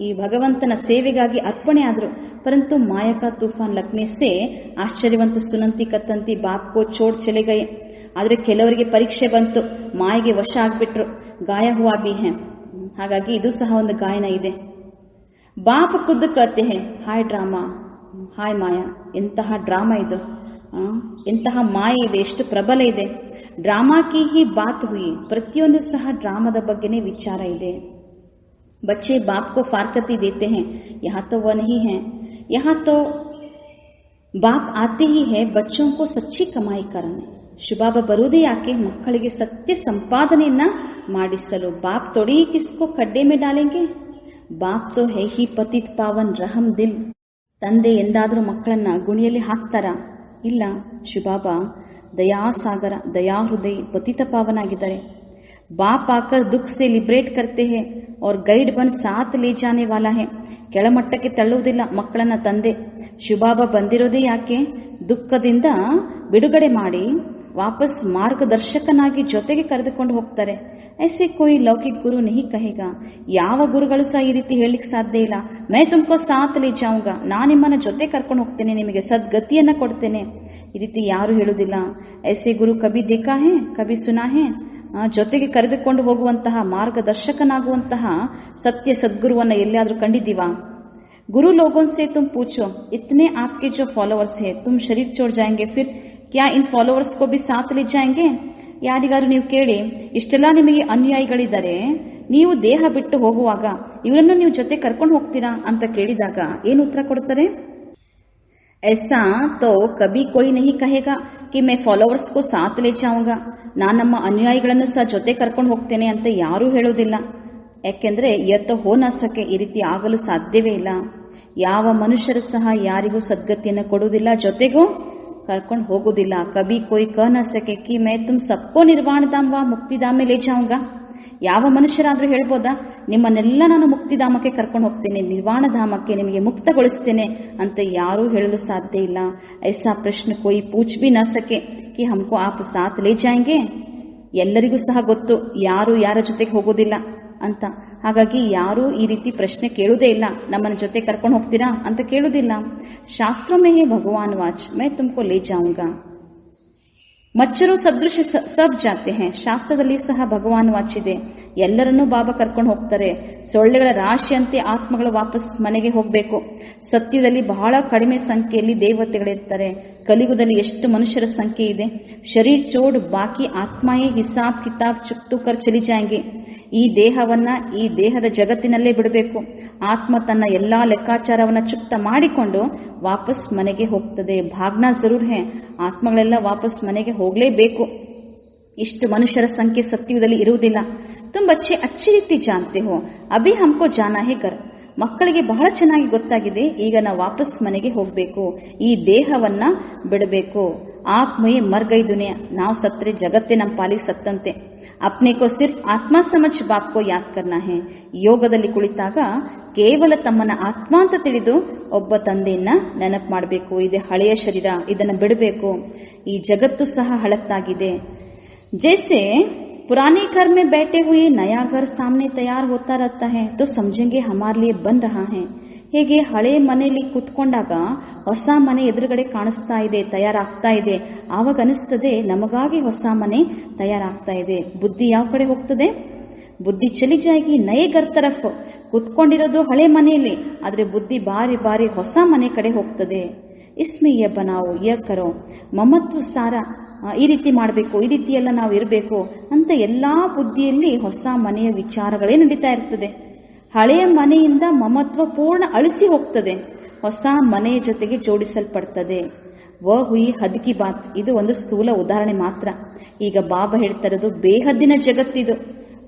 C: ಈ ಭಗವಂತನ ಸೇವೆಗಾಗಿ ಅರ್ಪಣೆ ಆದ್ರು. ಪರಂತು ಮಾಯಕ ತೂಫಾನ್ ಲಗ್ನೆ ಸೆ ಆಶ್ಚರ್ಯವಂತ ಸುನಂತಿ ಕತ್ತಂತಿ ಬಾಪ್ ಕೋ ಚೋಡ್ ಚಲೆ ಗಯೆ. ಆದ್ರೆ ಕೆಲವರಿಗೆ ಪರೀಕ್ಷೆ ಬಂತು, ಮಾಯೆಗೆ ವಶ ಆಗ್ಬಿಟ್ರು, ಗಾಯ ಹುವಾ ಬಿ ಹೇ. ಹಾಗಾಗಿ ಇದು ಸಹ ಒಂದು ಗಾಯನ ಇದೆ. ಬಾಪ್ ಖುದ್ ಕತೆ ಹೇ ಹಾಯ್ ಡ್ರಾಮಾ, ಹಾಯ್ ಮಾಯಾ. ಎಂತಹ ಡ್ರಾಮಾ ಇದು, ಎಂತಹ ಮಾಯೆ ಇದೆ, ಎಷ್ಟು ಪ್ರಬಲ ಇದೆ. ಡ್ರಾಮಾ ಕಿ ಹಿ ಬಾತ್ ಹುಯಿ. ಪ್ರತಿಯೊಂದು ಸಹ ಡ್ರಾಮಾದ ಬಗ್ಗೆನೇ ವಿಚಾರ ಇದೆ. बच्चे बाप को फारकती देते हैं, यहाँ तो वह नहीं है, यहाँ तो बाप आते ही है बच्चों को सच्ची कमाई करने. ಶುಭಾಬ ಬರುವುದೇ ಯಾಕೆ? ಮಕ್ಕಳಿಗೆ ಸತ್ಯ ಸಂಪಾದನೆಯನ್ನ ಮಾಡಿಸಲು. ಬಾಪ್ ತೊಡಿ ಕಿಸ್ಕೋ ಖಡ್ಡೆ ಮೇ ಡಾಲೆಂಗೆ. ಬಾಪ್ ತೋ ಹೈ ಹಿ ಪತಿತ್ ಪಾವನ್ ರಹಮ್ ದಿಲ್. ತಂದೆ ಎಂದಾದ್ರೂ ಮಕ್ಕಳನ್ನ ಗುಣಿಯಲ್ಲಿ ಹಾಕ್ತಾರ? ಇಲ್ಲ. ಶುಭಾಬ ದಯಾಸಾಗರ, ದಯಾಹೃದಯ, ಪತಿತ ಪಾವನಾಗಿದ್ದಾರೆ. बाप आकर दुख से लिबरेट करते हैं और ಗೈಡ್ ಬನ್ ಸಾತ್ ಲೇ ಜಾನೆ ವಾಲಾ ಹೇ. ಕೆಳಮಟ್ಟಕ್ಕೆ ತಳ್ಳುವುದಿಲ್ಲ ಮಕ್ಕಳನ್ನ ತಂದೆ. ಶುಭಾಬ ಬಂದಿರೋದೇ ಯಾಕೆ? ದುಃಖದಿಂದ ಬಿಡುಗಡೆ ಮಾಡಿ ವಾಪಸ್ ಮಾರ್ಗದರ್ಶಕನಾಗಿ ಜೊತೆಗೆ ಕರೆದುಕೊಂಡು ಹೋಗ್ತಾರೆ. ಐಸೆ ಕೋಯಿ ಲೌಕಿಕ್ ಗುರು ನಹಿ ಕಹೇಗಾ. ಯಾವ ಗುರುಗಳು ಸಹ ಈ ರೀತಿ ಹೇಳಲಿಕ್ಕೆ ಸಾಧ್ಯ ಇಲ್ಲ. ಮೈ ತುಮ್ಕೋ ಸಾತ್ ಲೇ ಜಾऊंगा, ನಾನು ನಿಮ್ಮನ್ನ ಜೊತೆ ಕರ್ಕೊಂಡು ಹೋಗ್ತೇನೆ, ನಿಮಗೆ ಸದ್ಗತಿಯನ್ನ ಕೊಡ್ತೇನೆ. ಈ ರೀತಿ ಯಾರು ಹೇಳುವುದಿಲ್ಲ. ಐಸೆ ಗುರು ಕಭಿ ದೇಖಾ ಹೇ ಕಭಿ ಸುನಾ ಹೇ. ಜೊತೆಗೆ ಕರೆದುಕೊಂಡು ಹೋಗುವಂತಹ ಮಾರ್ಗದರ್ಶಕನಾಗುವಂತಹ ಸತ್ಯ ಸದ್ಗುರುವನ್ನ ಎಲ್ಲಿಯಾದ್ರೂ ಕಂಡಿದ್ದೀವಾ? गुरु लोगों से तुम पूछो, इतने आपके जो फॉलोअर्स है, तुम शरीर छोड़ जाएंगे, फिर क्या इन फॉलोअर्स को भी साथ ले जाएंगे? ಯಾರಿಗಾರು ನೀವು ಕೇಳಿ, ಇಷ್ಟೆಲ್ಲ ನಿಮಗೆ ಅನುಯಾಯಿಗಳಿದ್ದಾರೆ, ನೀವು ದೇಹ ಬಿಟ್ಟು ಹೋಗುವಾಗ ಇವರನ್ನು ನೀವು ಜೊತೆ ಕರ್ಕೊಂಡು ಹೋಗ್ತೀರಾ ಅಂತ ಕೇಳಿದಾಗ ಏನು ಉತ್ತರ ಕೊಡ್ತಾರೆ? ऐसा तो कभी कोई नहीं कहेगा कि मैं फॉलोअर्स को साथ ले जाऊंगा. ನಾನು ನಮ್ಮ ಅನುಯಾಯಿಗಳನ್ನು ಸಹ ಜೊತೆ ಕರ್ಕೊಂಡು ಹೋಗ್ತೇನೆ ಅಂತ ಯಾರೂ ಹೇಳೋದಿಲ್ಲ. ಯಾಕೆಂದ್ರೆ ಯತ ಹೋ ನ ಸಕೆ, ಈ ರೀತಿ ಆಗಲು ಸಾಧ್ಯವೇ ಇಲ್ಲ. ಯಾವ ಮನುಷ್ಯರು ಸಹ ಯಾರಿಗೂ ಸದ್ಗತಿಯನ್ನು ಕೊಡುವುದಿಲ್ಲ, ಜೊತೆಗೂ ಕರ್ಕೊಂಡು ಹೋಗುವುದಿಲ್ಲ. ಕಭಿ ಕೋಯಿ ಕ ನ ಸಕೆ ಕಿ ಮೈ ತುಮ್ ಸಬ್ಕೋ ನಿರ್ವಾಣಧಾಮ ವಾ ಮುಕ್ತಿಧಾಮ ಲೇ ಜಾऊंगा. ಯಾವ ಮನುಷ್ಯರಾದ್ರೂ ಹೇಳ್ಬೋದಾ, ನಿಮ್ಮನ್ನೆಲ್ಲ ನಾನು ಮುಕ್ತಿಧಾಮಕ್ಕೆ ಕರ್ಕೊಂಡು ಹೋಗ್ತೇನೆ, ನಿರ್ವಾಣಧಾಮಕ್ಕೆ ನಿಮಗೆ ಮುಕ್ತಗೊಳಿಸ್ತೇನೆ ಅಂತ ಯಾರೂ ಹೇಳಲು ಸಾಧ್ಯ ಇಲ್ಲ. ಐಸಾ ಪ್ರಶ್ನೆ ಕೋಯಿ ಪೂಚ್ ಬಿ ನ ಸಕೆ ಕಿ ಹಮ್ಕೋ ಆಪ್ ಸಾಥ್ ಲೇ ಜಾಯಂಗೆ. ಎಲ್ಲರಿಗೂ ಸಹ ಗೊತ್ತು ಯಾರು ಯಾರ ಜೊತೆಗೆ ಹೋಗೋದಿಲ್ಲ ಅಂತ. ಹಾಗಾಗಿ ಯಾರೂ ಈ ರೀತಿ ಪ್ರಶ್ನೆ ಕೇಳುವುದೇ ಇಲ್ಲ, ನಮ್ಮನ್ನ ಜೊತೆ ಕರ್ಕೊಂಡು ಹೋಗ್ತೀರಾ ಅಂತ ಕೇಳುವುದಿಲ್ಲ. ಶಾಸ್ತ್ರ ಮೇ ಹೇ ಭಗವಾನ್ ವಾಚ್ ಮೈ ತುಮ್ಕೋ ಲೇ ಜಾऊंगा. ಮಚ್ಚರು ಸದೃಶ ಸಬ್ ಜಾತೆ ಹೇ. ಶಾಸ್ತ್ರದಲ್ಲಿ ಸಹ ಭಗವಾನ್ ವಾಚಿದೆ, ಎಲ್ಲರನ್ನೂ ಬಾಬಾ ಕರ್ಕೊಂಡು ಹೋಗ್ತಾರೆ. ಸೊಳ್ಳೆಗಳ ರಾಶಿಯಂತೆ ಆತ್ಮಗಳು ವಾಪಸ್ ಮನೆಗೆ ಹೋಗಬೇಕು. ಸತ್ಯದಲ್ಲಿ ಬಹಳ ಕಡಿಮೆ ಸಂಖ್ಯೆಯಲ್ಲಿ ದೇವತೆಗಳಿರ್ತಾರೆ. ಕಲಿಯುಗದಲ್ಲಿ ಎಷ್ಟು ಮನುಷ್ಯರ ಸಂಖ್ಯೆ ಇದೆ. ಶರೀರ್ ಚೋಡ್ ಬಾಕಿ ಆತ್ಮಾಯೇ ಹಿಸಾಬ್ ಕಿತಾಬ್ ಚುಕ್ತು ಕರ್ ಚಲಿ ಜಾಯಂಗೆ. ಈ ದೇಹವನ್ನ ಈ ದೇಹದ ಜಗತ್ತಿನಲ್ಲೇ ಬಿಡಬೇಕು. ಆತ್ಮ ತನ್ನ ಎಲ್ಲಾ ಲೆಕ್ಕಾಚಾರವನ್ನ ಚುಕ್ತ ಮಾಡಿಕೊಂಡು ವಾಪಸ್ ಮನೆಗೆ ಹೋಗ್ತದೆ. ಭಾಗ್ನಾ ಜರೂರ್ ಹೇ, ಆತ್ಮಗಳೆಲ್ಲ ವಾಪಸ್ ಮನೆಗೆ ಹೋಗಲೇಬೇಕು. ಇಷ್ಟು ಮನುಷ್ಯರ ಸಂಖ್ಯೆ ಸತ್ಯದಲ್ಲಿ ಇರುವುದಿಲ್ಲ. ತುಮ್ ಬಚ್ಚೆ ಅಚ್ಚಿ ರೀತಿ ಜಾನ್ತೆ ಹೋ, ಅಭಿ ಹಮ್ಕೋ ಜಾನಾ ಹೇ ಗರ್. ಮಕ್ಕಳಿಗೆ ಬಹಳ ಚೆನ್ನಾಗಿ ಗೊತ್ತಾಗಿದೆ, ಈಗ ನಾವು ವಾಪಸ್ ಮನೆಗೆ ಹೋಗಬೇಕು, ಈ ದೇಹವನ್ನ ಬಿಡಬೇಕು. ಆತ್ಮಯೇ ಮರ್ಗೈ ದುನಿಯಾ, ನಾವು ಸತ್ರೆ ಜಗತ್ತೇ ನಮ್ಮ ಪಾಲಿಗೆ ಸತ್ತಂತೆ. ಅಪ್ನೆ ಕೋ ಸಿರ್ಫ್ ಆತ್ಮ ಸಮಜ್ ಬಾಪ್ ಕೋ ಯಾದ್ ಕರ್ನಾ ಹೇ. ಯೋಗದಲ್ಲಿ ಕುಳಿತಾಗ ಕೇವಲ ತಮ್ಮನ್ನ ಆತ್ಮ ಅಂತ ತಿಳಿದು ಒಬ್ಬ ತಂದೆಯನ್ನ ನೆನಪು ಮಾಡಬೇಕು. ಇದು ಹಳೆಯ ಶರೀರ, ಇದನ್ನ ಬಿಡಬೇಕು. ಈ ಜಗತ್ತು ಸಹ ಹಳತ್ತಾಗಿದೆ. ಜೈಸೆ पुराने घर में बैठे हुए नया घर सामने तैयार होता रहता है तो समझेंगे हमारे लिए बन रहा है. ಹೇಗೆ ಹಳೆ ಮನೆಯಲ್ಲಿ ಕೂತ್ಕೊಂಡಾಗ ಹೊಸ ಮನೆ ಎದುರುಗಡೆ ಕಾಣಿಸ್ತಾ ಇದೆ, ತಯಾರಾಗ್ತಾ ಇದೆ, ಆವಾಗ ಅನಿಸ್ತದೆ ನಮಗಾಗಿ ಹೊಸ ಮನೆ ತಯಾರಾಗ್ತಾ ಇದೆ. ಬುದ್ಧಿ ಯಾವ ಕಡೆ ಹೋಗ್ತದೆ? ಬುದ್ಧಿ ಚಲಿ ಜಾಯಿಗಿ ನಯೇ ಗರ್ ತರಫ್. ಕೂತ್ಕೊಂಡಿರೋದು ಹಳೆ ಮನೆಯಲ್ಲಿ, ಆದ್ರೆ ಬುದ್ಧಿ ಬಾರಿ ಬಾರಿ ಹೊಸ ಮನೆ ಕಡೆ ಹೋಗ್ತದೆ. ಇಸ್ಮೆ ಯ ಬನಾವೋ ಯ ಕರೋ, ಮಮತ್ವ ಸಾರ, ಈ ರೀತಿ ಮಾಡಬೇಕು, ಈ ರೀತಿ ಎಲ್ಲ ನಾವು ಇರಬೇಕು ಅಂತ ಎಲ್ಲಾ ಬುದ್ಧಿಯಲ್ಲಿ ಹೊಸ ಮನೆಯ ವಿಚಾರಗಳೇ ನಡೀತಾ ಇರ್ತದೆ. ಹಳೆಯ ಮನೆಯಿಂದ ಮಮತ್ವ ಪೂರ್ಣ ಅಳಿಸಿ ಹೋಗ್ತದೆ, ಹೊಸ ಮನೆಯ ಜೊತೆಗೆ ಜೋಡಿಸಲ್ಪಡ್ತದೆ. ವ ಹುಯಿ ಹದ್ ಕಿ ಬಾತ್, ಇದು ಒಂದು ಸ್ಥೂಲ ಉದಾಹರಣೆ ಮಾತ್ರ. ಈಗ ಬಾಬಾ ಹೇಳ್ತಾ ಇರೋದು ಬೇಹದ್ದಿನ ಜಗತ್ತಿದು.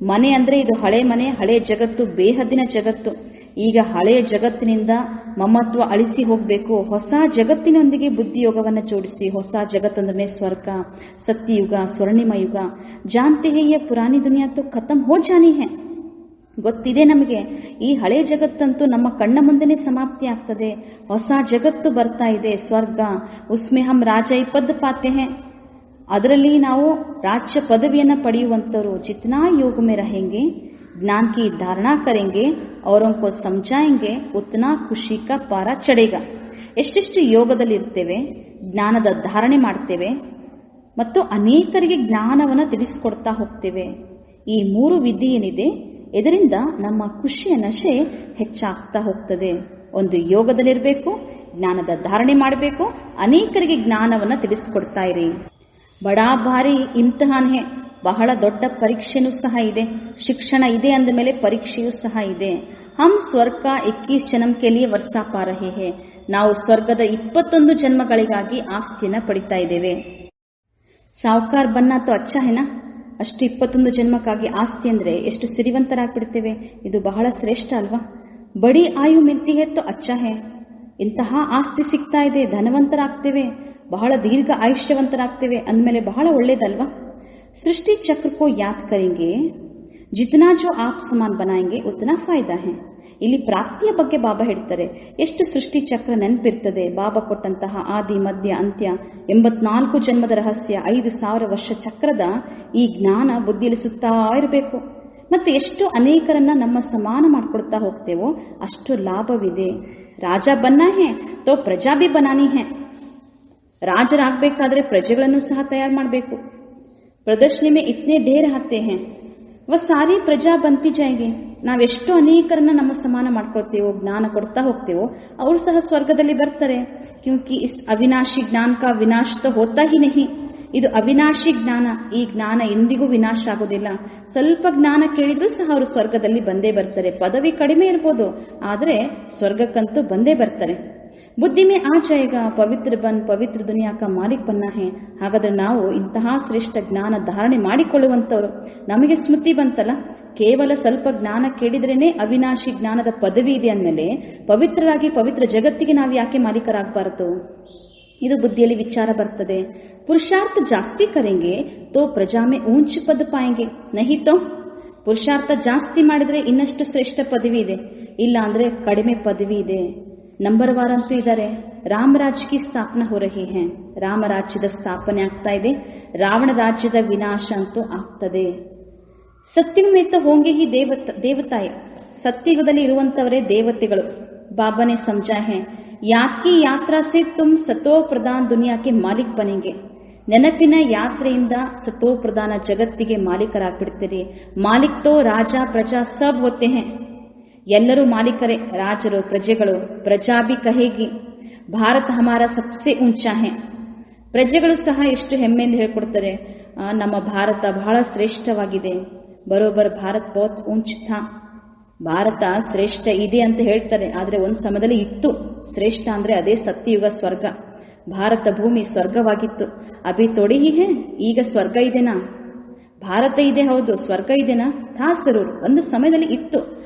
C: ಮನೆ ಅಂದ್ರೆ ಇದು ಹಳೆ ಮನೆ, ಹಳೆ ಜಗತ್ತು, ಬೇಹದ್ದಿನ ಜಗತ್ತು. ಈಗ ಹಳೆಯ ಜಗತ್ತಿನಿಂದ ಮಮತ್ವ ಅಳಿಸಿ ಹೋಗಬೇಕು. ಹೊಸ ಜಗತ್ತಿನೊಂದಿಗೆ ಬುದ್ಧಿಯೋಗವನ್ನು ಜೋಡಿಸಿ, ಹೊಸ ಜಗತ್ತಂದ್ರೆ ಸ್ವರ್ಗ, ಸತ್ಯಯುಗ, ಸ್ವರ್ಣಿಮ ಯುಗ. ಜಾನ್ತೆ ಹೇ ಯೇ ಪುರಾನಿ ದುನಿಯಾ ತೋ ಖತಮ್ ಹೋ ಜಾನಿ ಹೇ. ಗೊತ್ತಿದೆ ನಮಗೆ, ಈ ಹಳೆ ಜಗತ್ತಂತೂ ನಮ್ಮ ಕಣ್ಣ ಮುಂದೆನೆ ಸಮಾಪ್ತಿ ಆಗ್ತದೆ. ಹೊಸ ಜಗತ್ತು ಬರ್ತಾ ಇದೆ, ಸ್ವರ್ಗ. ಉಸ್ಮೆ ಹಮ್ ರಾಜ ಪದ್ ಪಾತೆ ಹೇ, ಅದರಲ್ಲಿ ನಾವು ರಾಜ್ಯ ಪದವಿಯನ್ನ ಪಡೆಯುವಂತವರು. ಜಿತ್ನಾ ಯೋಗ ಮೇ रहेंगे, ज्ञान की धारणा करेंगे, औरों को समझाएंगे, उतना ಖುಷಿ ಕಾ ಪಾರ ಚढ़ेगा. ಎಷ್ಟೆಷ್ಟು ಯೋಗದಲ್ಲಿ ಇರ್ತೇವೆ, ಜ್ಞಾನದ ಧಾರಣೆ ಮಾಡ್ತೇವೆ ಮತ್ತು ಅನೇಕರಿಗೆ ಜ್ಞಾನವನ್ನು ತಿಳಿಸಿಕೊಡ್ತಾ ಹೋಗ್ತೇವೆ. ಈ 3 ವಿಧಿ ಏನಿದೆ, ಇದರಿಂದ ನಮ್ಮ ಖುಷಿಯ ನಶೆ ಹೆಚ್ಚಾಗ್ತಾ ಹೋಗ್ತದೆ. ಒಂದು ಯೋಗದಲ್ಲಿರಬೇಕು, ಜ್ಞಾನದ ಧಾರಣೆ ಮಾಡಬೇಕು, ಅನೇಕರಿಗೆ ಜ್ಞಾನವನ್ನು ತಿಳಿಸಿಕೊಡ್ತಾ ಇರಿ. ಬಡಾ ಭಾರಿ ಇಮ್ತಿಹಾನ್ ಹೇ, ಬಹಳ ದೊಡ್ಡ ಪರೀಕ್ಷೆನೂ ಸಹ ಇದೆ. ಶಿಕ್ಷಣ ಇದೆ ಅಂದ ಮೇಲೆ ಪರೀಕ್ಷೆಯೂ ಸಹ ಇದೆ. ಹಮ್ ಸ್ವರ್ಗ 21 ಜನ್ಮ ಕೆ ಲಿಯೇ ವರ್ಸಾ ಪಾ ರಹೇ ಹೇ, ನಾವು ಸ್ವರ್ಗದ 21 ಜನ್ಮಗಳಿಗಾಗಿ ಆಸ್ತಿಯನ್ನ ಪಡಿತಾ ಇದ್ದೇವೆ. ಸಾವುಕಾರ ಬನ್ನ ತೋ ಅಚ್ಚಾ ಹೇನಾ, ಅಷ್ಟು 21 ಜನ್ಮಕ್ಕಾಗಿ ಆಸ್ತಿ ಅಂದ್ರೆ ಎಷ್ಟು ಸಿರಿವಂತರಾಗ್ಬಿಡ್ತೇವೆ. ಇದು ಬಹಳ ಶ್ರೇಷ್ಠ ಅಲ್ವಾ. ಬಡಿ ಆಯು ಮಿಲ್ತಿ ಹೇ ತೋ ಅಚ್ಚಾ ಹೇ, ಇಂತಹ ಆಸ್ತಿ ಸಿಗ್ತಾ ಇದೆ, ಧನವಂತರಾಗ್ತೇವೆ, ಬಹಳ ದೀರ್ಘ ಆಯುಷ್ಯವಂತರಾಗ್ತೇವೆ ಅಂದಮೇಲೆ ಬಹಳ ಒಳ್ಳೇದಲ್ವಾ. ಸೃಷ್ಟಿ ಚಕ್ರ ಕೋ ಯಾದ್ ಕರೆಂಗೆ, ಜಿತನಾ ಜೋ ಆಪ್ ಸಮಾನ್ ಬನಾಯಂಗೆ ಉತನಾ ಫಾಯ್ದಾ ಹೇ. ಇಲ್ಲಿ ಪ್ರಾಪ್ತಿಯ ಬಗ್ಗೆ ಬಾಬಾ ಹೇಳ್ತಾರೆ. ಎಷ್ಟು ಸೃಷ್ಟಿ ಚಕ್ರ ನೆನಪಿರ್ತದೆ. ಬಾಬಾ ಕೊಟ್ಟಂತಹ ಆದಿ ಮಧ್ಯ ಅಂತ್ಯ 84 ಜನ್ಮದ ರಹಸ್ಯ, 5000 ವರ್ಷ ಚಕ್ರದ ಈ ಜ್ಞಾನ ಬುದ್ಧಿಯಲ್ಲಿ ಸುತ್ತಾ ಇರಬೇಕು. ಮತ್ತೆ ಎಷ್ಟು ಅನೇಕರನ್ನ ನಮ್ಮ ಸಮಾನ ಮಾಡ್ಕೊಡ್ತಾ ಹೋಗ್ತೇವೋ ಅಷ್ಟು ಲಾಭವಿದೆ. ರಾಜ ಬನ್ನ ಹೇ ತೋ ಪ್ರಜಾ ಬಿ ಬನಾನಿ ಹೇ, ರಾಜರಾಗಬೇಕಾದ್ರೆ ಪ್ರಜೆಗಳನ್ನು ಸಹ ತಯಾರು ಮಾಡಬೇಕು. ಪ್ರದರ್ಶನಿ ಮೇ ಇತ್ನೇ ಢೇರ್ ಆತೆ ಹೇ, ವ ಸಾರಿ ಪ್ರಜಾ ಬಂತಿ ಜಾಯಂಗೆ. ನಾವೆಷ್ಟು ಅನೇಕರನ್ನ ನಮ್ಮ ಸಮಾನ ಮಾಡ್ಕೊಳ್ತೇವೋ, ಜ್ಞಾನ ಕೊಡ್ತಾ ಹೋಗ್ತೇವೋ, ಅವರು ಸಹ ಸ್ವರ್ಗದಲ್ಲಿ ಬರ್ತಾರೆ. ಕ್ಯೂಂಕಿ ಇಸ್ ಅವಿನಾಶಿ ಜ್ಞಾನ ಕಾ ವಿನಾಶ ತೋ ಹೋತಾ ಹಿ ನಹಿ. ಇದು ಅವಿನಾಶಿ ಜ್ಞಾನ, ಈ ಜ್ಞಾನ ಎಂದಿಗೂ ವಿನಾಶ ಆಗೋದಿಲ್ಲ. ಸ್ವಲ್ಪ ಜ್ಞಾನ ಕೇಳಿದ್ರೂ ಸಹ ಅವರು ಸ್ವರ್ಗದಲ್ಲಿ ಬಂದೇ ಬರ್ತಾರೆ. ಪದವಿ ಕಡಿಮೆ ಇರ್ಬೋದು, ಆದರೆ ಸ್ವರ್ಗಕ್ಕಂತೂ ಬಂದೇ ಬರ್ತಾರೆ. ಬುದ್ಧಿ ಮೇ ಆ ಜಾಯೇಗಾ, ಪವಿತ್ರ ಬನ್ ಪವಿತ್ರ ದುನಿಯಾ ಕಾ ಮಾಲಿಕ್ ಬನ್ನ ಹೇ. ಹಾಗಾದ್ರೆ ನಾವು ಇಂತಹ ಶ್ರೇಷ್ಠ ಜ್ಞಾನ ಧಾರಣೆ ಮಾಡಿಕೊಳ್ಳುವಂತವರು. ನಮಗೆ ಸ್ಮೃತಿ ಬಂತಲ್ಲ, ಕೇವಲ ಸ್ವಲ್ಪ ಜ್ಞಾನ ಕೇಳಿದ್ರೇನೆ ಅವಿನಾಶಿ ಜ್ಞಾನದ ಪದವಿ ಇದೆ ಅಂದಮೇಲೆ ಪವಿತ್ರರಾಗಿ ಪವಿತ್ರ ಜಗತ್ತಿಗೆ ನಾವು ಯಾಕೆ ಮಾಲೀಕರಾಗಬಾರದು? ಇದು ಬುದ್ಧಿಯಲ್ಲಿ ವಿಚಾರ ಬರ್ತದೆ. ಪುರುಷಾರ್ಥ ಜಾಸ್ತಿ ಕರೆಂಗೆ ತೋ ಪ್ರಜಾ ಮೇ ಊಂಚ ಪದ ಪಾಯಂಗೆ, ನಹಿ ತೋ ಪುರುಷಾರ್ಥ ಜಾಸ್ತಿ ಮಾಡಿದ್ರೆ ಇನ್ನಷ್ಟು ಶ್ರೇಷ್ಠ ಪದವಿ ಇದೆ, ಇಲ್ಲ ಅಂದ್ರೆ ಕಡಿಮೆ ಪದವಿ ಇದೆ. ನಂಬರ್ ವಾರ್ ಅಂತೂ ಇದ್ದಾರೆ. ರಾಮರಾಜ್ ಕಿ ಸ್ಥಾಪನಾ ಹೋ ರಹಿ ಹೇ, ರಾಮರಾಜ್ಯದ ಸ್ಥಾಪನೆ ಆಗ್ತಾ ಇದೆ. ರಾವಣ ರಾಜ್ಯದ ವಿನಾಶ ಅಂತೂ ಆಗ್ತದೆ. ಸತ್ಯುಮೇತ ಹೋಂಗೆ ಹಿ ದೇವತಾಯ್, ಸತ್ಯಯುಗದಲ್ಲಿ ಇರುವಂತವರೇ ದೇವತೆಗಳು. ಬಾಬಾನೆ ಸಮಜಾ ಹೇ, ಯಾಕಿ ಯಾತ್ರಾ ಸೆ ತುಮ್ ಸತೋ ಪ್ರಧಾನ್ ದುನಿಯಾಕ್ಕೆ ಮಾಲಿಕ್ ಬನೆಂಗೆ. ನೆನಪಿನ ಯಾತ್ರೆಯಿಂದ ಸತೋ ಪ್ರಧಾನ ಜಗತ್ತಿಗೆ ಮಾಲೀಕರಾಗ್ಬಿಡ್ತೀರಿ. ಮಾಲಿಕ್ ತೋ ರಾಜ ಪ್ರಜಾ ಸಬ್ ಹೋತೆ ಹೇ, ಎಲ್ಲರೂ ಮಾಲೀಕರೇ, ರಾಜರು ಪ್ರಜೆಗಳು. ಪ್ರಜಾ ಬಿ ಕಹೇಗಿ ಭಾರತ ಹಮಾರ ಸಬ್ಸೆ ಊಂಚಾ ಹೇ. ಪ್ರಜೆಗಳು ಸಹ ಎಷ್ಟು ಹೆಮ್ಮೆಯಿಂದ ಹೇಳ್ಕೊಡ್ತಾರೆ, ನಮ್ಮ ಭಾರತ ಬಹಳ ಶ್ರೇಷ್ಠವಾಗಿದೆ. ಬರೋಬರ್ ಭಾರತ್ ಬಹುತ್ ಊಂಚ್ ಥಾ, ಭಾರತ ಶ್ರೇಷ್ಠ ಇದೆ ಅಂತ ಹೇಳ್ತಾರೆ. ಆದ್ರೆ ಒಂದು ಸಮಯದಲ್ಲಿ ಇತ್ತು ಶ್ರೇಷ್ಠ ಅಂದ್ರೆ ಅದೇ ಸತ್ಯಯುಗ ಸ್ವರ್ಗ. ಭಾರತ ಭೂಮಿ ಸ್ವರ್ಗವಾಗಿತ್ತು. ಅಭಿ ತೋಡಿ ಹಿ ಹೇ, ಈಗ ಸ್ವರ್ಗ ಇದೆನಾ? ಭಾರತ ಇದೆ ಹೌದು, ಸ್ವರ್ಗ ಇದೆನಾ? ಥಾ ಜರೂರ್, ಒಂದು ಸಮಯದಲ್ಲಿ ಇತ್ತು.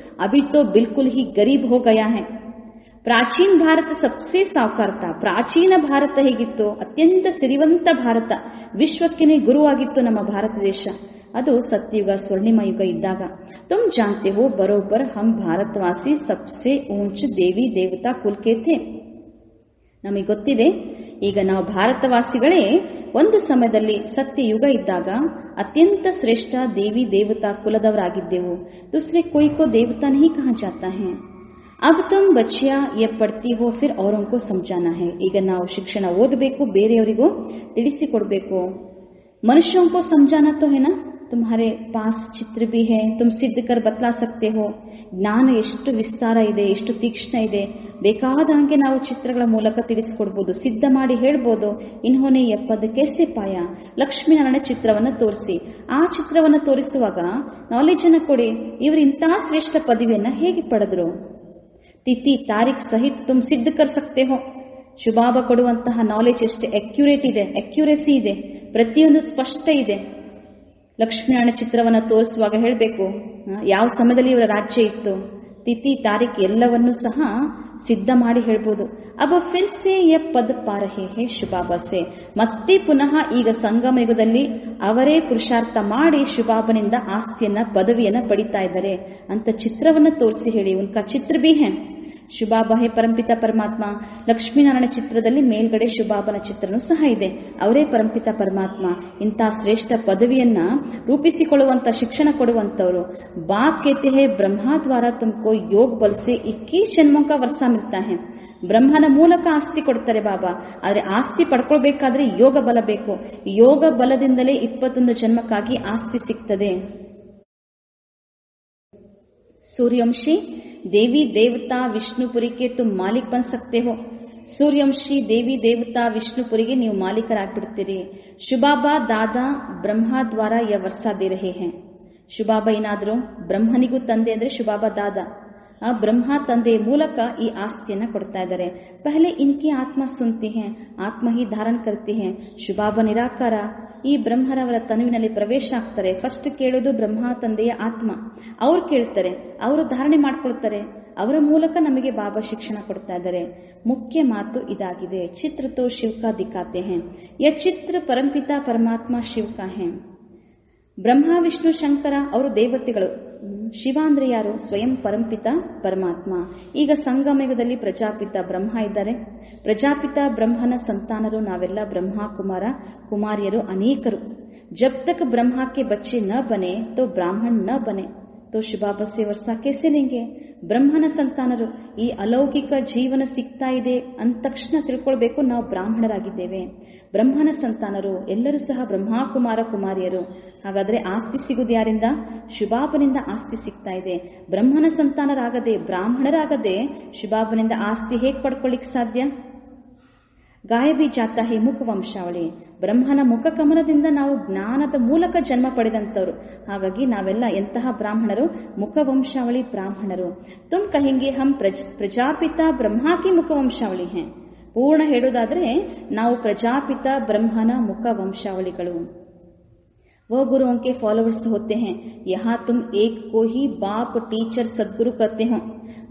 C: ಅಭಿ ತೋ ಬಿಲ್ಕುಲ್ ಹಿ ಗರೀಬ್ ಹೋ ಗಯಾ ಹೇ. ಪ್ರಾಚೀನ ಭಾರತ ಸಬ್ಸೆ ಸಾವುಕಾರ ಥಾ. ಪ್ರಾಚೀನ ಭಾರತ ಹೇಗಿತ್ತು? ಅತ್ಯಂತ ಸಿರಿವಂತ ಭಾರತ, ವಿಶ್ವಕ್ಕೆನೇ ಗುರುವಾಗಿತ್ತು ನಮ್ಮ ಭಾರತ ದೇಶ. ಅದು ಸತ್ಯಯುಗ ಸ್ವರ್ಣಿಮ ಯುಗ ಇದ್ದಾಗ. ತುಮ್ ಜಾನ್ತೆ ಹೋ ಬರೋಬರ್ ಹಮ್ ಭಾರತವಾಸಿ ಸಬ್ಸೆ ಊಂಚ್ ದೇವಿ ದೇವತಾ ಕುಲ್ ಕೆ ಥೇ. ನಮಗೆ ಗೊತ್ತಿದೆ, ಈಗ ನಾವು ಭಾರತವಾಸಿಗಳೇ ಒಂದು ಸಮಯದಲ್ಲಿ ಸತ್ಯಯುಗ ಇದ್ದಾಗ ಅತ್ಯಂತ ಶ್ರೇಷ್ಠ ದೇವಿ ದೇವತಾ ಕುಲದವರಾಗಿದ್ದೆವು. दूसरे कोई को देवता नहीं कहा जाता है. अब तुम बच्चियां ये पढ़ती हो, फिर औरों को समझाना है. ಈಗ ನಾವು ಶಿಕ್ಷಣ ಓದಬೇಕು, ಬೇರೆಯವರಿಗೂ ತಿಳಿಸಿಕೊಡ್ಬೇಕು. मनुष्यों को समझाना तो है ना. तुम्हारे पास चित्र भी है, तुम सिद्ध कर बतला सकते हो. ಜ್ಞಾನ ಎಷ್ಟು ವಿಸ್ತಾರ ಇದೆ, ಎಷ್ಟು ತೀಕ್ಷ್ಣ ಇದೆ. ಬೇಕಾದ ಹಾಗೆ ನಾವು ಚಿತ್ರಗಳ ಮೂಲಕ ತಿಳಿಸಿಕೊಡ್ಬೋದು, ಸಿದ್ಧ ಮಾಡಿ ಹೇಳ್ಬೋದು. ಇನ್ಹೋನೆ ಎಪ್ಪದ ಕೇಸೆ ಪಾಯ, ಲಕ್ಷ್ಮೀನಾರಾಯಣ ಚಿತ್ರವನ್ನು ತೋರಿಸಿ, ಆ ಚಿತ್ರವನ್ನು ತೋರಿಸುವಾಗ ನಾಲೆಜ್ ಅನ್ನು ಕೊಡಿ. ಇವರು ಇಂತಹ ಶ್ರೇಷ್ಠ ಪದವಿಯನ್ನ ಹೇಗೆ ಪಡೆದ್ರು? ತಿಥಿ ತಾರೀಖ್ ಸಹಿತ ತುಮ್ ಸಿದ್ಧ ಕರ್ ಸಕ್ತೆ ಹೋ. ಶುಭಾಬ ಕೊಡುವಂತಹ ನಾಲೆಜ್ ಎಷ್ಟು ಅಕ್ಯುರೇಟ್ ಇದೆ, ಅಕ್ಯುರೇಸಿ ಇದೆ, ಪ್ರತಿಯೊಂದು ಸ್ಪಷ್ಟ ಇದೆ. ಲಕ್ಷ್ಮೀನಾರಾಯಣ ಚಿತ್ರವನ್ನು ತೋರಿಸುವಾಗ ಹೇಳಬೇಕು ಯಾವ ಸಮಯದಲ್ಲಿ ಇವರ ರಾಜ್ಯ ಇತ್ತು, ತಿಥಿ ತಾರೀಖ್ ಎಲ್ಲವನ್ನೂ ಸಹ ಸಿದ್ಧ ಮಾಡಿ ಹೇಳ್ಬೋದು. ಅಬ ಫಿರ್ಸೆ ಯ ಪದ ಪಾರಹೆ ಹೇ ಶುಭಾಬಸೆ, ಮತ್ತೆ ಪುನಃ ಈಗ ಸಂಗಮ ಯುಗದಲ್ಲಿ ಅವರೇ ಪುರುಷಾರ್ಥ ಮಾಡಿ ಶುಭಾಬನಿಂದ ಆಸ್ತಿಯನ್ನ ಪದವಿಯನ್ನ ಪಡಿತಾ ಇದ್ದಾರೆ ಅಂತ ಚಿತ್ರವನ್ನ ತೋರಿಸಿ ಹೇಳಿ. ಉನ್ಕಾ ಚಿತ್ರ ಬಿ ಹೇ. ಶುಭಾಬ ಹೇ ಪರಂಪಿತ ಪರಮಾತ್ಮ. ಲಕ್ಷ್ಮೀನಾರಾಯಣ ಚಿತ್ರದಲ್ಲಿ ಮೇಲ್ಗಡೆ ಶುಭಾಬನ ಚಿತ್ರನೂ ಸಹ ಇದೆ. ಅವರೇ ಪರಂಪಿತ ಪರಮಾತ್ಮ. ಇಂತಹ ಶ್ರೇಷ್ಠ ಪದವಿಯನ್ನ ರೂಪಿಸಿಕೊಳ್ಳುವಂತ ಶಿಕ್ಷಣ ಕೊಡುವಂತವರು. ಬಾಪ್ ಕೇತೆ ಹೇ ಬ್ರಹ್ಮ ದ್ವಾರ ತುಮಕೋ ಯೋಗ ಬಲಸೆ 21 ಜನ್ಮೋं का वर्षा मिलता है. ಬ್ರಹ್ಮನ ಮೂಲಕ ಆಸ್ತಿ ಕೊಡ್ತಾರೆ ಬಾಬಾ. ಆದ್ರೆ ಆಸ್ತಿ ಪಡ್ಕೊಳ್ಬೇಕಾದ್ರೆ ಯೋಗ ಬಲ ಬೇಕು. ಯೋಗ ಬಲದಿಂದಲೇ 21 ಜನ್ಮಕ್ಕಾಗಿ ಆಸ್ತಿ ಸಿಗ್ತದೆ. सूर्यवंशी देवी देवता विष्णुपुरी के तुम मालिक बन सकते हो. सूर्यवंशी देवी देवता विष्णुपुरी ನೀವು ಮಾಲೀಕರಾಗ್ಬಿಡ್ತೀರಿ. ಶುಭಾಬಾ ದಾದಾ ಬ್ರಹ್ಮ ದ್ವಾರ ಯ ವರ್ಷ ದೇ ರಹೆ ಹೇ. ಶುಭಾಬಾ ಏನಾದರೂ ಬ್ರಹ್ಮನಿಗೂ ತಂದೆ ಅಂದ್ರೆ ಶುಭಾಬಾ ದಾದಾ, ಆ ಬ್ರಹ್ಮ ತಂದೆಯ ಮೂಲಕ ಈ ಆಸ್ತಿಯನ್ನ ಕೊಡ್ತಾ ಇದ್ದಾರೆ. ಪಹಲೆ ಇನ್ಕಿ ಆತ್ಮ ಸುನ್ತಿ ಹೇ, ಆತ್ಮ ಹಿ ಧಾರಣ ಕರ್ತಿ ಹೇ. ಶುಭಾಬಾ ನಿರಾಕಾರ ಈ ಬ್ರಹ್ಮರವರ ತನುವಿನಲ್ಲಿ ಪ್ರವೇಶ ಆಗ್ತಾರೆ. ಫಸ್ಟ್ ಕೇಳೋದು ಬ್ರಹ್ಮ ತಂದೆಯ ಆತ್ಮ. ಅವ್ರು ಕೇಳ್ತಾರೆ, ಅವರು ಧಾರಣೆ ಮಾಡ್ಕೊಳ್ತಾರೆ. ಅವರ ಮೂಲಕ ನಮಗೆ ಬಾಬಾ ಶಿಕ್ಷಣ ಕೊಡ್ತಾ ಇದ್ದಾರೆ. ಮುಖ್ಯ ಮಾತು ಇದಾಗಿದೆ. ಚಿತ್ರ ತೋ ಶಿವ್ ಕಾ ದಿಖಾತೆ ಹೇ, ಯ ಚಿತ್ರ ಪರಂಪಿತಾ ಪರಮಾತ್ಮ ಶಿವ್ ಕಾ ಹೇ. ಬ್ರಹ್ಮ ವಿಷ್ಣು ಶಂಕರ ಅವರು ದೇವತೆಗಳು. ಶಿವ ಅಂದ್ರೆ ಯಾರು? ಸ್ವಯಂ ಪರಂಪಿತ ಪರಮಾತ್ಮ. ಈಗ ಸಂಗಮಯುಗದಲ್ಲಿ ಪ್ರಜಾಪಿತ ಬ್ರಹ್ಮ ಇದ್ದಾರೆ. ಪ್ರಜಾಪಿತ ಬ್ರಹ್ಮನ ಸಂತಾನರು ನಾವೆಲ್ಲ. ಬ್ರಹ್ಮ ಕುಮಾರ ಕುಮಾರಿಯರು ಅನೇಕರು. ಜಬ್ ತಕ್ ಬ್ರಹ್ಮ ಕೆ ಬಚ್ಚೆ ನ ಬನೆ ತೋ ಬ್ರಾಹ್ಮಣ ನ ಬನೆ ತೋ ಶುಭಾಬ ಸೆ ವರ್ಷ ಕೇಸೆ ಲೆಂಗೆ. ಬ್ರಹ್ಮನ ಸಂತಾನರು. ಈ ಅಲೌಕಿಕ ಜೀವನ ಸಿಗ್ತಾ ಇದೆ ಅಂದ ತಕ್ಷಣ ತಿಳ್ಕೊಳ್ಬೇಕು, ನಾವು ಬ್ರಾಹ್ಮಣರಾಗಿದ್ದೇವೆ. ಬ್ರಹ್ಮನ ಸಂತಾನರು ಎಲ್ಲರೂ ಸಹ ಬ್ರಹ್ಮ ಕುಮಾರ ಕುಮಾರಿಯರು. ಹಾಗಾದ್ರೆ ಆಸ್ತಿ ಸಿಗುವುದು ಯಾರಿಂದ? ಶುಭಾಬನಿಂದ ಆಸ್ತಿ ಸಿಗ್ತಾ ಇದೆ. ಬ್ರಹ್ಮನ ಸಂತಾನರಾಗದೆ ಬ್ರಾಹ್ಮಣರಾಗದೆ ಶುಭಾಬನಿಂದ ಆಸ್ತಿ ಹೇಗೆ ಪಡ್ಕೊಳ್ಳಿಕ್ ಸಾಧ್ಯ? ಗಾಯಬಿ ಜಾತ ಹೇ ಮುಖ ವಂಶಾವಳಿ. ಬ್ರಹ್ಮನ ಮುಖ ಕಮಲದಿಂದ ನಾವು ಜ್ಞಾನದ ಮೂಲಕ ಜನ್ಮ ಪಡೆದಂತವರು. ಹಾಗಾಗಿ ನಾವೆಲ್ಲ ಎಂತಹ ಬ್ರಾಹ್ಮಣರು? ಮುಖ ವಂಶಾವಳಿ ಬ್ರಾಹ್ಮಣರು. ತುಮ್ ಕಹೆಂಗೆ ಹಮ್ ಪ್ರಜಾಪಿತ ಬ್ರಹ್ಮ ಕಿ ಮುಖ ವಂಶಾವಳಿ ಹೇ. ಪೂರ್ಣ ಹೇಳುವುದಾದ್ರೆ ನಾವು ಪ್ರಜಾಪಿತ ಬ್ರಹ್ಮನ ಮುಖ ವಂಶಾವಳಿಗಳು. वह गुरुओं के फॉलोवर्स होते हैं. यहाँ तुम एक को ही बाप टीचर सद्गुरु कहते हो.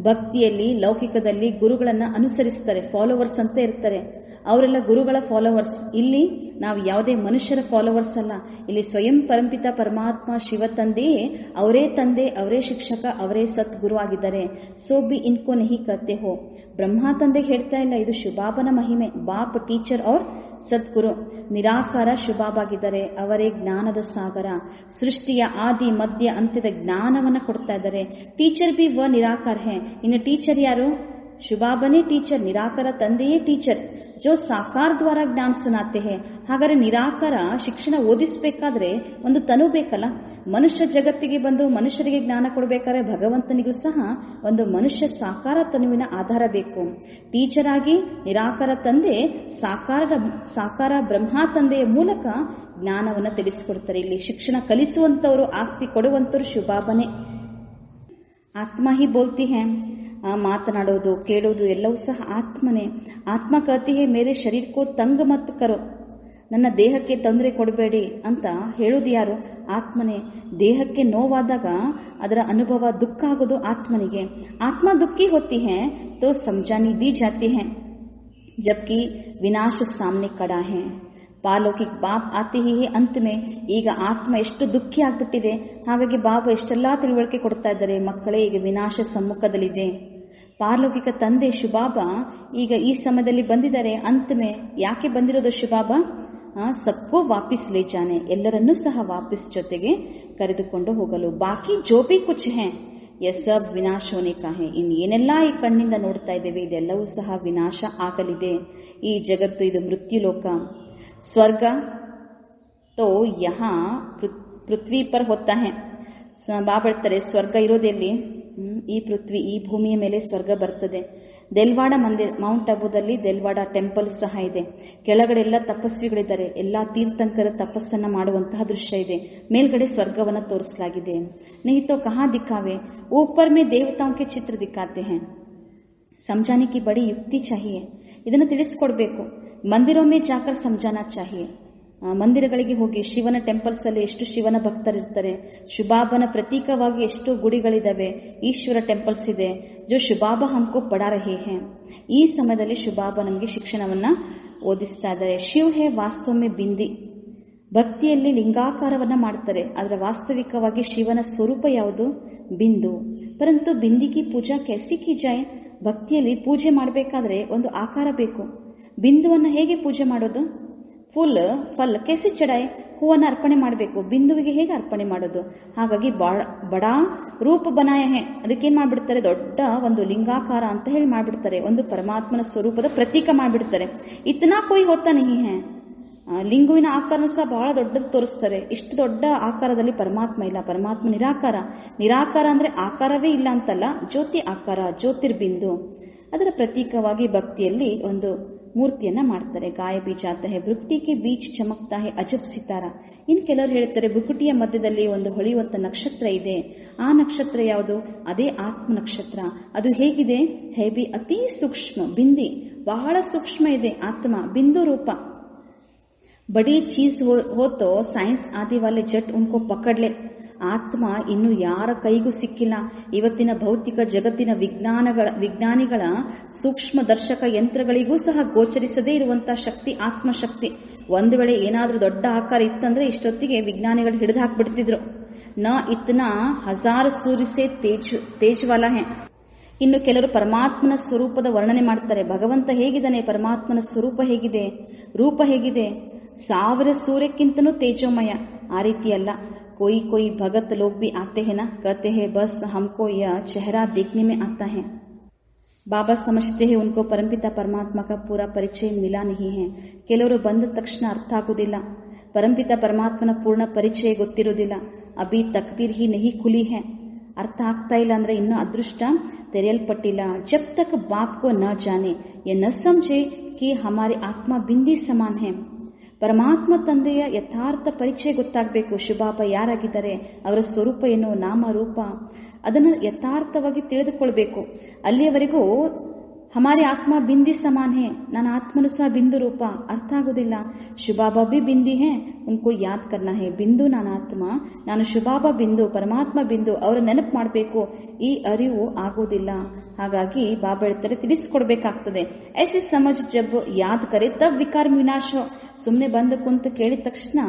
C: ಭಕ್ತಿಯಲ್ಲಿ ಲೌಕಿಕದಲ್ಲಿ ಗುರುಗಳನ್ನ ಅನುಸರಿಸ್ತಾರೆ. ಫಾಲೋವರ್ಸ್ ಅಂತ ಇರ್ತಾರೆ. ಅವರೆಲ್ಲ ಗುರುಗಳ ಫಾಲೋವರ್ಸ್. ಇಲ್ಲಿ ನಾವು ಯಾವುದೇ ಮನುಷ್ಯರ ಫಾಲೋವರ್ಸ್ ಅಲ್ಲ. ಇಲ್ಲಿ ಸ್ವಯಂ ಪರಂಪಿತ ಪರಮಾತ್ಮ ಶಿವ ತಂದೆಯೇ ಅವರೇ ತಂದೆ, ಅವರೇ ಶಿಕ್ಷಕ, ಅವರೇ ಸದ್ಗುರು ಆಗಿದ್ದಾರೆ. ಸೋ ಬಿ ಇನ್ಕೋ ನಹಿ ಕತೆ ಹೋ. ಬ್ರಹ್ಮ ತಂದೆ ಹೇಳ್ತಾ ಇಲ್ಲ, ಇದು ಶುಭಾಬನ ಮಹಿಮೆ. ಬಾಪ್ ಟೀಚರ್ ಔರ್ ಸದ್ಗುರು. ನಿರಾಕಾರ ಶುಭಾಬಾಗಿದ್ದಾರೆ. ಅವರೇ ಜ್ಞಾನದ ಸಾಗರ. ಸೃಷ್ಟಿಯ ಆದಿ ಮಧ್ಯ ಅಂತ್ಯದ ಜ್ಞಾನವನ್ನ ಕೊಡ್ತಾ ಇದ್ದಾರೆ. ಟೀಚರ್ ಬಿ ವ ನಿರಾಕಾರ ಹೇ. ಇನ್ನು ಟೀಚರ್ ಯಾರು? ಶುಭಾಬನೇ ಟೀಚರ್. ನಿರಾಕಾರ ತಂದೆಯೇ ಟೀಚರ್. ಜೋ ಸಾಕಾರ ದ್ವಾರ ಜ್ಞಾನ ಸುನಾತೆ ಹೇ. ಹಾಗಾದ್ರೆ ನಿರಾಕಾರ ಶಿಕ್ಷಣ ಓದಿಸಬೇಕಾದ್ರೆ ಒಂದು ತನು ಬೇಕಲ್ಲ. ಮನುಷ್ಯ ಜಗತ್ತಿಗೆ ಬಂದು ಮನುಷ್ಯರಿಗೆ ಜ್ಞಾನ ಕೊಡಬೇಕಾದ್ರೆ ಭಗವಂತನಿಗೂ ಸಹ ಒಂದು ಮನುಷ್ಯ ಸಾಕಾರ ತನುವಿನ ಆಧಾರ ಬೇಕು. ಟೀಚರ್ ಆಗಿ ನಿರಾಕಾರ ತಂದೆ ಸಾಕಾರ ಬ್ರಹ್ಮ ತಂದೆಯ ಮೂಲಕ ಜ್ಞಾನವನ್ನು ತಿಳಿಸಿಕೊಡ್ತಾರೆ. ಇಲ್ಲಿ ಶಿಕ್ಷಣ ಕಲಿಸುವಂತವರು, ಆಸ್ತಿ ಕೊಡುವಂತವರು ಶುಭಾಬನೇ. ಆತ್ಮ ಹಿ ಬೋಲ್ತಿ ಹೇ. ಮಾತನಾಡೋದು, ಕೇಳೋದು ಎಲ್ಲವೂ ಸಹ ಆತ್ಮನೇ. ಆತ್ಮ ಕಹತಿ ಹೇ ಮೇರೆ ಶರೀರ ಕೋ ತಂಗ ಮತ್ ಕರೋ. ನನ್ನ ದೇಹಕ್ಕೆ ತೊಂದರೆ ಕೊಡಬೇಡಿ ಅಂತ ಹೇಳೋದು ಯಾರು? ಆತ್ಮನೇ. ದೇಹಕ್ಕೆ ನೋವಾದಾಗ ಅದರ ಅನುಭವ ದುಃಖ ಆಗೋದು ಆತ್ಮನಿಗೆ. ಆತ್ಮ ದುಃಖಿ ಹೋತಿ ಹೇ ತೋ ಸಮಜಾನಿ ದಿ ಜಾತಿ ಹೇ, ಜಬ್ಕಿ ವಿನಾಶ ಸಾಮ್ನೆ ಕಡಾ ಹೇ. ಪಾಲೌಕಿಕ್ ಬಾಪ್ ಆತಿ ಹಿ ಅಂತ್ ಮೇ. ಈಗ ಆತ್ಮ ಎಷ್ಟು ದುಃಖಿ ಆಗ್ಬಿಟ್ಟಿದೆ. ಹಾಗಾಗಿ ಬಾಬಾ ಎಷ್ಟೆಲ್ಲಾ ತಿಳುವಳಿಕೆ ಕೊಡ್ತಾ ಇದ್ದಾರೆ. ಮಕ್ಕಳೇ, ಈಗ ವಿನಾಶ ಸಮ್ಮುಖದಲ್ಲಿದೆ. ಪಾರಲೌಕಿಕ ತಂದೆ ಶುಭಾಬಾ ಈಗ ಈ ಸಮಯದಲ್ಲಿ ಬಂದಿದ್ದಾರೆ. ಅಂತ್ ಮೇ ಯಾಕೆ ಬಂದಿರೋದು ಶುಭಾಬಾ? ಸಬ್ಕೋ ವಾಪಿಸ್ ಲೇ ಜಾನೆ. ಎಲ್ಲರನ್ನೂ ಸಹ ವಾಪಿಸ್ ಜೊತೆಗೆ ಕರೆದುಕೊಂಡು ಹೋಗಲು. ಬಾಕಿ ಜೋ ಬಿ ಕುಚ್ ಹೇ ಯ ಸಬ್ ವಿನಾಶ ಹೋನೆ ಕಾ ಹೇ. ಇನ್ನು ಏನೆಲ್ಲ ಈ ಕಣ್ಣಿಂದ ನೋಡ್ತಾ ಇದ್ದೇವೆ ಇದೆಲ್ಲವೂ ಸಹ ವಿನಾಶ ಆಗಲಿದೆ. ಈ ಜಗತ್ತು ಇದು ಮೃತ್ಯು ಲೋಕ. ಸ್ವರ್ಗ ತೋ ಯಹಾ ಪೃಥ್ವಿ ಪರ್ ಹೋತಾ ಹೇ. ಬಾಬಾ ಹೇಳ್ತಾರೆ, ಸ್ವರ್ಗ ಇರೋದೆಲ್ಲಿ? ಈ ಪೃಥ್ವಿ, ಈ ಭೂಮಿಯ ಮೇಲೆ ಸ್ವರ್ಗ ಬರ್ತದೆ. ದೆಲ್ವಾಡ ಮಂದಿರ, ಮೌಂಟ್ ಅಬುದಲ್ಲಿ ದೆಲ್ವಾಡ ಟೆಂಪಲ್ ಸಹ ಇದೆ. ಕೆಳಗಡೆ ಎಲ್ಲ ತಪಸ್ವಿಗಳಿದ್ದಾರೆ. ಎಲ್ಲಾ ತೀರ್ಥಂಕರ ತಪಸ್ಸನ್ನ ಮಾಡುವಂತಹ ದೃಶ್ಯ ಇದೆ. ಮೇಲ್ಗಡೆ ಸ್ವರ್ಗವನ್ನ ತೋರಿಸಲಾಗಿದೆ. नहीं तो कहाँ दिखावे, ऊपर में देवताओं के चित्र दिखाते हैं. समझाने की बड़ी युक्ति चाहिए. ಇದನ್ನು ತಿಳಿಸಿಕೊಡ್ಬೇಕು. ಮಂದಿರೋं में जाकर समझाना चाहिए. ಮಂದಿರಗಳಿಗೆ ಹೋಗಿ ಶಿವನ ಟೆಂಪಲ್ಸ್ ಅಲ್ಲಿ ಎಷ್ಟು ಶಿವನ ಭಕ್ತರಿರ್ತಾರೆ, ಶುಭಾಬನ ಪ್ರತೀಕವಾಗಿ ಎಷ್ಟು ಗುಡಿಗಳಿದಾವೆ, ಈಶ್ವರ ಟೆಂಪಲ್ಸ್ ಇದೆ. ಜೋ ಶುಭಾಬ ಹಮ್ಕೋ ಪಡಾ ರಹೇ ಹೇ. ಈ ಸಮಯದಲ್ಲಿ ಶುಭಾಬ ನಮಗೆ ಶಿಕ್ಷಣವನ್ನ ಓದಿಸ್ತಾ ಇದ್ದಾರೆ. ಶಿವ್ ಹೇ ವಾಸ್ತವಮೆ ಬಿಂದಿ. ಭಕ್ತಿಯಲ್ಲಿ ಲಿಂಗಾಕಾರವನ್ನ ಮಾಡ್ತಾರೆ, ಅದರ ವಾಸ್ತವಿಕವಾಗಿ ಶಿವನ ಸ್ವರೂಪ ಯಾವುದು? ಬಿಂದು. ಪರಂತು ಬಿಂದಿಗೆ ಪೂಜಾ कैसी की जाए? ಭಕ್ತಿಯಲ್ಲಿ ಪೂಜೆ ಮಾಡಬೇಕಾದ್ರೆ ಒಂದು ಆಕಾರ ಬೇಕು. ಬಿಂದುವನ್ನ ಹೇಗೆ ಪೂಜೆ ಮಾಡೋದು? ಫಲ್ कैसे ಚಡಾಯ್, ಹೂವನ್ನ ಅರ್ಪಣೆ ಮಾಡಬೇಕು. ಬಿಂದುವಿಗೆ ಹೇಗೆ ಅರ್ಪಣೆ ಮಾಡೋದು? ಹಾಗಾಗಿ ಬಡಾ ರೂಪ ಬನಾಯ ಹೇ, ಅದಕ್ಕೇನ್ ಮಾಡ್ಬಿಡ್ತಾರೆ? ದೊಡ್ಡ ಒಂದು ಲಿಂಗಾಕಾರ ಅಂತ ಹೇಳಿ ಮಾಡ್ಬಿಡ್ತಾರೆ, ಒಂದು ಪರಮಾತ್ಮನ ಸ್ವರೂಪದ ಪ್ರತೀಕ ಮಾಡ್ಬಿಡ್ತಾರೆ. ಇತನಾ ಕೊಯ್ ಹೋತಾ ನಹಿ ಹೇ. ಲಿಂಗುವಿನ ಆಕಾರನೂ ಸಹ ಬಹಳ ದೊಡ್ಡದು ತೋರಿಸ್ತಾರೆ. ಇಷ್ಟು ದೊಡ್ಡ ಆಕಾರದಲ್ಲಿ ಪರಮಾತ್ಮ ಇಲ್ಲ, ಪರಮಾತ್ಮ ನಿರಾಕಾರ. ನಿರಾಕಾರ ಅಂದ್ರೆ ಆಕಾರವೇ ಇಲ್ಲ ಅಂತಲ್ಲ, ಜ್ಯೋತಿ ಆಕಾರ, ಜ್ಯೋತಿರ್ಬಿಂದು. ಅದರ ಪ್ರತೀಕವಾಗಿ ಭಕ್ತಿಯಲ್ಲಿ ಒಂದು ಮೂರ್ತಿಯನ್ನ ಮಾಡ್ತಾರೆ. ಗಾಯ ಬೀಜ ಆತ ಹೇ, ಬೃಕುಟಿಗೆ ಬೀಜ ಚಮಕ್ತಾ ಹೇ ಅಜಬ್ ಸಿತಾರ. ಇನ್ನು ಕೆಲವರು ಹೇಳ್ತಾರೆ ಬೃಕುಟಿಯ ಮಧ್ಯದಲ್ಲಿ ಒಂದು ಹೊಳೆಯುವಂತ ನಕ್ಷತ್ರ ಇದೆ. ಆ ನಕ್ಷತ್ರ ಯಾವುದು? ಅದೇ ಆತ್ಮ ನಕ್ಷತ್ರ. ಅದು ಹೇಗಿದೆ? ಹೇ ಬಿ ಅತಿ ಸೂಕ್ಷ್ಮ ಬಿಂದಿ, ಬಹಳ ಸೂಕ್ಷ್ಮ ಇದೆ ಆತ್ಮ, ಬಿಂದು ರೂಪ. ಬಡಿ ಚೀಸ್ हो तो साइंस आदि वाले जट उनको पकड़ ले. ಆತ್ಮ ಇನ್ನು ಯಾರ ಕೈಗೂ ಸಿಕ್ಕಿಲ್ಲ. ಇವತ್ತಿನ ಭೌತಿಕ ಜಗತ್ತಿನ ವಿಜ್ಞಾನಿಗಳ ಸೂಕ್ಷ್ಮ ದರ್ಶಕ ಯಂತ್ರಗಳಿಗೂ ಸಹ ಗೋಚರಿಸದೇ ಇರುವಂತಹ ಶಕ್ತಿ ಆತ್ಮಶಕ್ತಿ. ಒಂದು ವೇಳೆ ಏನಾದ್ರೂ ದೊಡ್ಡ ಆಕಾರ ಇತ್ತಂದ್ರೆ ಇಷ್ಟೊತ್ತಿಗೆ ವಿಜ್ಞಾನಿಗಳು ಹಿಡಿದು ಹಾಕ್ಬಿಡ್ತಿದ್ರು. ನ ಇತ್ನಾ ಹಜಾರ್ ಸೂರ್ಯ ಸೇ ತೇಜ್ವಾಲ ಹೇ. ಇನ್ನು ಕೆಲವರು ಪರಮಾತ್ಮನ ಸ್ವರೂಪದ ವರ್ಣನೆ ಮಾಡ್ತಾರೆ. ಭಗವಂತ ಹೇಗಿದ್ದಾನೆ, ಪರಮಾತ್ಮನ ಸ್ವರೂಪ ಹೇಗಿದೆ, ರೂಪ ಹೇಗಿದೆ? 1000 ಸೂರ್ಯಕ್ಕಿಂತನೂ ತೇಜೋಮಯ. ಆ ರೀತಿಯಲ್ಲ. कोई भगत लोग भी आते हैं ना, कहते हैं बस हमको यह चेहरा देखने में आता है. बाबा समझते हैं उनको परमपिता परमात्मा का पूरा परिचय मिला नहीं है. ಕೆಲವರು ಬಂದ ತಕ್ಷಣ ಅರ್ಥ ಆಗುವುದಿಲ್ಲ, ಪರಮಪಿತ ಪರಮಾತ್ಮನ ಪೂರ್ಣ ಪರಿಚಯ ಗೊತ್ತಿರುವುದಿಲ್ಲ. ಅಭಿ ತಕ್ದೀರ್ ಹಿ ನಹಿ ಖುಲಿ ಹೈ. ಅರ್ಥ ಆಗ್ತಾ ಇಲ್ಲ ಅಂದ್ರೆ ಇನ್ನೂ ಅದೃಷ್ಟ ತೆರೆಯಲ್ಪಟ್ಟಿಲ್ಲ. ಜಬ್ ತಕ್ ಬಾಪ್ ಕೋ ನ ಜಾನೆ ಯೆ ನ ಸಮझे कि हमारे आत्मा बिंदी समान है. ಪರಮಾತ್ಮ ತಂದೆಯ ಯಥಾರ್ಥ ಪರಿಚಯ ಗೊತ್ತಾಗಬೇಕು. ಶುಭಾಬ ಯಾರಾಗಿದ್ದಾರೆ, ಅವರ ಸ್ವರೂಪ ಏನು, ನಾಮ ರೂಪ, ಅದನ್ನು ಯಥಾರ್ಥವಾಗಿ ತಿಳಿದುಕೊಳ್ಬೇಕು. ಅಲ್ಲಿಯವರೆಗೂ ಹಮಾರಿ ಆತ್ಮ ಬಿಂದಿ ಸಮಾನ್ ಹೇ, ನನ್ನ ಆತ್ಮನು ಸಹ ಬಿಂದು ರೂಪ, ಅರ್ಥ ಆಗುದಿಲ್ಲ. ಶುಭಾಬ ಬಿ ಬಿಂದಿ ಹೇ, ಉನ್ಕೋ ಯಾದ್ ಕರ್ನಾ ಹೇ. ಬಿಂದು ನಾನು ಆತ್ಮ, ನಾನು ಶುಭಾಬ ಬಿಂದು, ಪರಮಾತ್ಮ ಬಿಂದು, ಅವರ ನೆನಪು ಮಾಡಬೇಕು. ಈ ಅರಿವು ಆಗೋದಿಲ್ಲ. ಹಾಗಾಗಿ ಬಾಬಾ ಹೇಳ್ತಾರೆ ತಿಳಿಸ್ಕೊಡ್ಬೇಕಾಗ್ತದೆ. ಐಸಿ ಸಮಜ್ ಜಬ್ ಯಾದ್ ಕರೆ ತಬ್ ವಿಕಾರ ವಿನಾಶ. ಸುಮ್ಮನೆ ಬಂದು ಕುಂತು ಕೇಳಿದ ತಕ್ಷಣ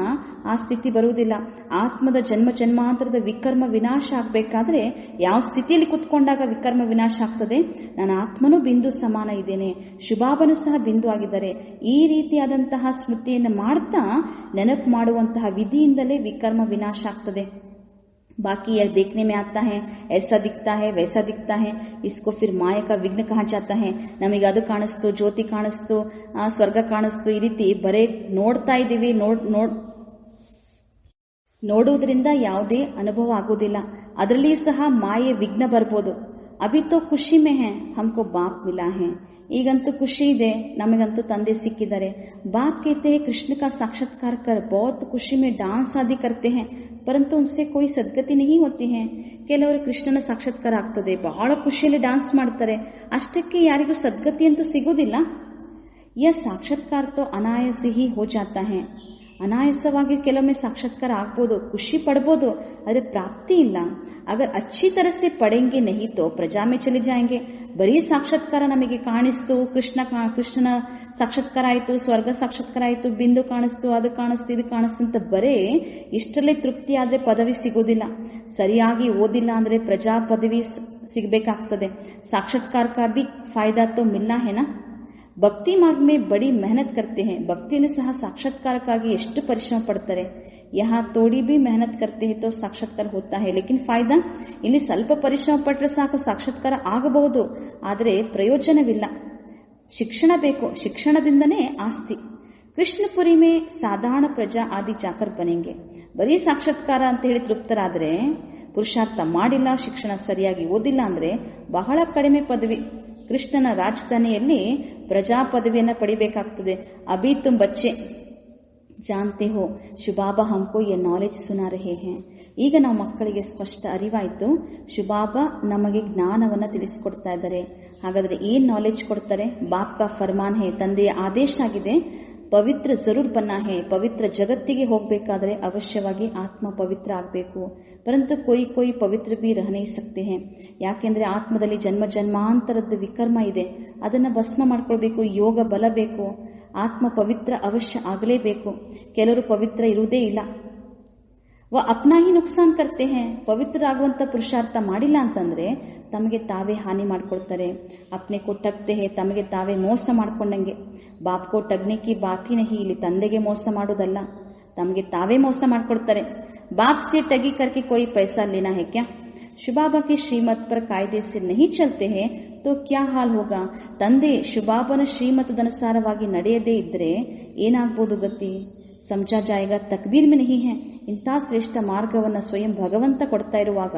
C: ಆ ಸ್ಥಿತಿ ಬರುವುದಿಲ್ಲ. ಆತ್ಮದ ಜನ್ಮ ಜನ್ಮಾಂತರದ ವಿಕರ್ಮ ವಿನಾಶ ಆಗ್ಬೇಕಾದ್ರೆ ಯಾವ ಸ್ಥಿತಿಯಲ್ಲಿ ಕುತ್ಕೊಂಡಾಗ ವಿಕರ್ಮ ವಿನಾಶ ಆಗ್ತದೆ? ನನ್ನ ಆತ್ಮನೂ ಬಿಂದು ಸಮಾನ ಇದ್ದೇನೆ, ಶುಭಾಬನು ಸಹ ಬಿಂದು ಆಗಿದ್ದಾರೆ. ಈ ರೀತಿಯಾದಂತಹ ಸ್ಮೃತಿಯನ್ನು ಮಾಡ್ತಾ ನೆನಪು ಮಾಡುವಂತಹ ವಿಧಿಯಿಂದಲೇ ವಿಕರ್ಮ ವಿನಾಶ ಆಗ್ತದೆ. बाकी यह देखने में आता है, ऐसा दिखता है, वैसा दिखता है, इसको फिर माया का विघ्न कहा जाता है. ನಮಗೆ ಅದು ಕಾಣಿಸ್ತು, ಜ್ಯೋತಿ ಕಾಣಿಸ್ತು, ಸ್ವರ್ಗ ಕಾಣಿಸ್ತು, ಈ ರೀತಿ ಬರೇ ನೋಡ್ತಾ ಇದ್ದೀವಿ. ನೋಡುವುದರಿಂದ ಯಾವುದೇ ಅನುಭವ ಆಗುವುದಿಲ್ಲ. ಅದರಲ್ಲಿಯೂ ಸಹ ಮಾಯೆ ವಿಘ್ನ ಬರ್ಬೋದು. ಅಭಿ ತೋ ಖುಷಿ ಮೇ ಹೈ, ಹಮ್ಕೋ ಬಾಪ್ ಮಿಲಾ ಹೈ. ಈಗಂತೂ ಖುಷಿ ಇದೆ, ನಮಗಂತೂ ತಂದೆ ಸಿಕ್ಕಿದ್ದಾರೆ. बाप कहते हैं कृष्ण का साक्षात्कार कर बहुत खुशी में डांस आदि करते हैं, परंतु उनसे कोई सद्गति नहीं होती है. ಕೆಲವರು ಕೃಷ್ಣನ ಸಾಕ್ಷಾತ್ಕಾರ ಆಗ್ತದೆ, ಬಹಳ ಖುಷಿಯಲ್ಲಿ ಡಾನ್ಸ್ ಮಾಡ್ತಾರೆ, ಅಷ್ಟಕ್ಕೆ ಯಾರಿಗೂ ಸದ್ಗತಿ ಅಂತೂ ಸಿಗುವುದಿಲ್ಲ. ಯ ಸಾಕ್ಷಾತ್ಕಾರ ತೋ ಅನಾಯಾಸ ಹಿ ಹೋ ಜಾತಾ ಹೈ. ಅನಾಯಾಸವಾಗಿ ಕೆಲವೊಮ್ಮೆ ಸಾಕ್ಷಾತ್ಕಾರ ಆಗ್ಬೋದು, ಖುಷಿ ಪಡ್ಬೋದು, ಆದರೆ ಪ್ರಾಪ್ತಿ ಇಲ್ಲ. ಅಗರ್ ಅಚ್ಚಿ ತರ ಸೆ ಪಡೆಂಗೆ ನಹಿ ತೋ ಪ್ರಜಾ ಮೇ ಚಲಿ ಜಾಯಂಗೆ. ಬರೀ ಸಾಕ್ಷಾತ್ಕಾರ ನಮಗೆ ಕಾಣಿಸ್ತು, ಕೃಷ್ಣನ ಸಾಕ್ಷಾತ್ಕಾರ ಆಯಿತು, ಸ್ವರ್ಗ ಸಾಕ್ಷಾತ್ಕಾರ ಆಯಿತು, ಬಿಂದು ಕಾಣಿಸ್ತು, ಅದು ಕಾಣಿಸ್ತು, ಇದು ಕಾಣಿಸ್ತು ಅಂತ ಬರೇ ಇಷ್ಟರಲ್ಲೇ ತೃಪ್ತಿ ಆದ್ರೆ ಪದವಿ ಸಿಗೋದಿಲ್ಲ. ಸರಿಯಾಗಿ ಓದಿಲ್ಲ ಅಂದ್ರೆ ಪ್ರಜಾ ಪದವಿ ಸಿಗಬೇಕಾಗ್ತದೆ. ಸಾಕ್ಷಾತ್ಕಾರ ಕಾ ಬಿ ಫಾಯ್ದಾ ತೋ ಮಿಲ್ನಾ ಹೇನಾ. ಭಕ್ತಿ ಮಾರ್ಗ ಮೇ ಬಡಿ ಮೆಹನತ್ ಕರ್ತೆ ಹೈ. ಭಕ್ತಿಯನ್ನು ಸಹ ಸಾಕ್ಷಾತ್ಕಾರಕ್ಕಾಗಿ ಎಷ್ಟು ಪರಿಶ್ರಮ ಪಡ್ತಾರೆ. ಯಹಾ ತೋಡಿ ಬಿ ಮೆಹನತ್ ಕರ್ತೆ ಹೈ ತೋ ಸಾಕ್ಷಾತ್ಕಾರ ಹೋತಾ ಹೈ, ಲೇಕಿನ್ ಫಾಯ್ದಾ. ಇಲ್ಲಿ ಸ್ವಲ್ಪ ಪರಿಶ್ರಮ ಪಟ್ಟರೆ ಸಾಕು, ಸಾಕ್ಷಾತ್ಕಾರ ಆಗಬಹುದು, ಆದರೆ ಪ್ರಯೋಜನವಿಲ್ಲ. ಶಿಕ್ಷಣ ಬೇಕು, ಶಿಕ್ಷಣದಿಂದನೇ ಆಸ್ತಿ. ಕೃಷ್ಣಪುರಿ ಮೇ ಸಾಧಾರಣ ಪ್ರಜಾ ಆದಿ ಜಾಕರ್ ಬನೆಂಗೆ. ಬರೀ ಸಾಕ್ಷಾತ್ಕಾರ ಅಂತ ಹೇಳಿ ತೃಪ್ತರಾದ್ರೆ, ಪುರುಷಾರ್ಥ ಮಾಡಿಲ್ಲ, ಶಿಕ್ಷಣ ಸರಿಯಾಗಿ ಓದಿಲ್ಲ ಅಂದ್ರೆ ಬಹಳ ಕಡಿಮೆ ಪದವಿ. ಕೃಷ್ಣನ ರಾಜಧಾನಿಯಲ್ಲಿ ಪ್ರಜಾ ಪದವಿಯನ್ನ ಪಡಿಬೇಕಾಗ್ತದೆ. ಅಭಿ ತುಮ್ ಬಚ್ಚೆ ಜಾನ್ತೆ ಹೋ ಶುಭಾಬಾ ಹಮ್ಕೋ ಯೆ ನಾಲೆಜ್ ಸುನಾ ರಹೇ ಹೈ. ಈಗ ನಾವು ಮಕ್ಕಳಿಗೆ ಸ್ಪಷ್ಟ ಅರಿವಾಯ್ತು, ಶುಭಾಬಾ ನಮಗೆ ಜ್ಞಾನವನ್ನ ತಿಳಿಸಿಕೊಡ್ತಾ ಇದ್ದಾರೆ. ಹಾಗಾದ್ರೆ ಏನ್ ನಾಲೆಜ್ ಕೊಡ್ತಾರೆ? ಬಾಪ್ ಕಾ ಫರ್ಮಾನ್ ಹೇ, ತಂದೆಯ ಆದೇಶ ಆಗಿದೆ. ಪವಿತ್ರ ಜರೂರ್ ಬನ್ನ ಹೇ. ಪವಿತ್ರ ಜಗತ್ತಿಗೆ ಹೋಗಬೇಕಾದ್ರೆ ಅವಶ್ಯವಾಗಿ ಆತ್ಮ ಪವಿತ್ರ ಆಗಬೇಕು. ಪರಂತು ಕೊಯ್ ಪವಿತ್ರ ಬಿ ರಹ ನಹೀ ಸಕ್ತೆ ಹೇ. ಯಾಕೆಂದ್ರೆ ಆತ್ಮದಲ್ಲಿ ಜನ್ಮ ಜನ್ಮಾಂತರದ್ದು ವಿಕರ್ಮ ಇದೆ, ಅದನ್ನ ಭಸ್ಮ ಮಾಡ್ಕೊಳ್ಬೇಕು. ಯೋಗ ಬಲ ಬೇಕು. ಆತ್ಮ ಪವಿತ್ರ ಅವಶ್ಯ ಆಗಲೇಬೇಕು. ಕೆಲವರು ಪವಿತ್ರ ಇರುವುದೇ ಇಲ್ಲ. ಅಪ್ನಾ ಹಿ ನುಕ್ಸಾನ್ ಕರ್ತೆ ಹೇ. ಪವಿತ್ರ ಆಗುವಂತ ಪುರುಷಾರ್ಥ ಮಾಡಿಲ್ಲ ಅಂತಂದ್ರೆ ತಮಗೆ ತಾವೇ ಹಾನಿ ಮಾಡ್ಕೊಳ್ತಾರೆ. ಅಪ್ನೆ ಕೋ ಟಗ್ತೆ ಹೇ, ತಮಗೆ ತಾವೇ ಮೋಸ ಮಾಡ್ಕೊಂಡಂಗೆ. ಬಾಪ್ ಕೋ ಟಗ್ನೆ ಕಿ ಬಾತಿ ನಹಿ. ಇಲ್ಲಿ ತಂದೆಗೆ ಮೋಸ ಮಾಡೋದಲ್ಲ, ತಮಗೆ ತಾವೇ ಮೋಸ ಮಾಡ್ಕೊಳ್ತಾರೆ. ಬಾಪ್ ಸೆ ಟಗಿ ಕರ್ಕೆ ಕೋಯಿ ಪೈಸಾ ಲೇನಾ ಹೇ ಕ್ಯಾ? ಶುಭಾಬಾ ಕಿ ಶ್ರೀಮತ್ ಪರ್ ಕಾಯ್ದೆ ಸೆ ನಹಿ ಚಲ್ತೆ ಹೇ ತೋ ಕ್ಯಾ ಹಾಲ್ ಹೋಗಾ? ತಂದೆ ಶುಭಾಬನ ಶ್ರೀಮತದನುಸಾರವಾಗಿ ನಡೆಯದೇ ಇದ್ರೆ ಏನಾಗ್ಬೋದು ಗತಿ? ಸಮಜಾ ಜಾಯೇಗಾ ತಕ್ದೀರ್ ಮೇ ನಹಿ ಹೇ. ಇಂಥ ಶ್ರೇಷ್ಠ ಮಾರ್ಗವನ್ನ ಸ್ವಯಂ ಭಗವಂತ ಕೊಡ್ತಾ ಇರುವಾಗ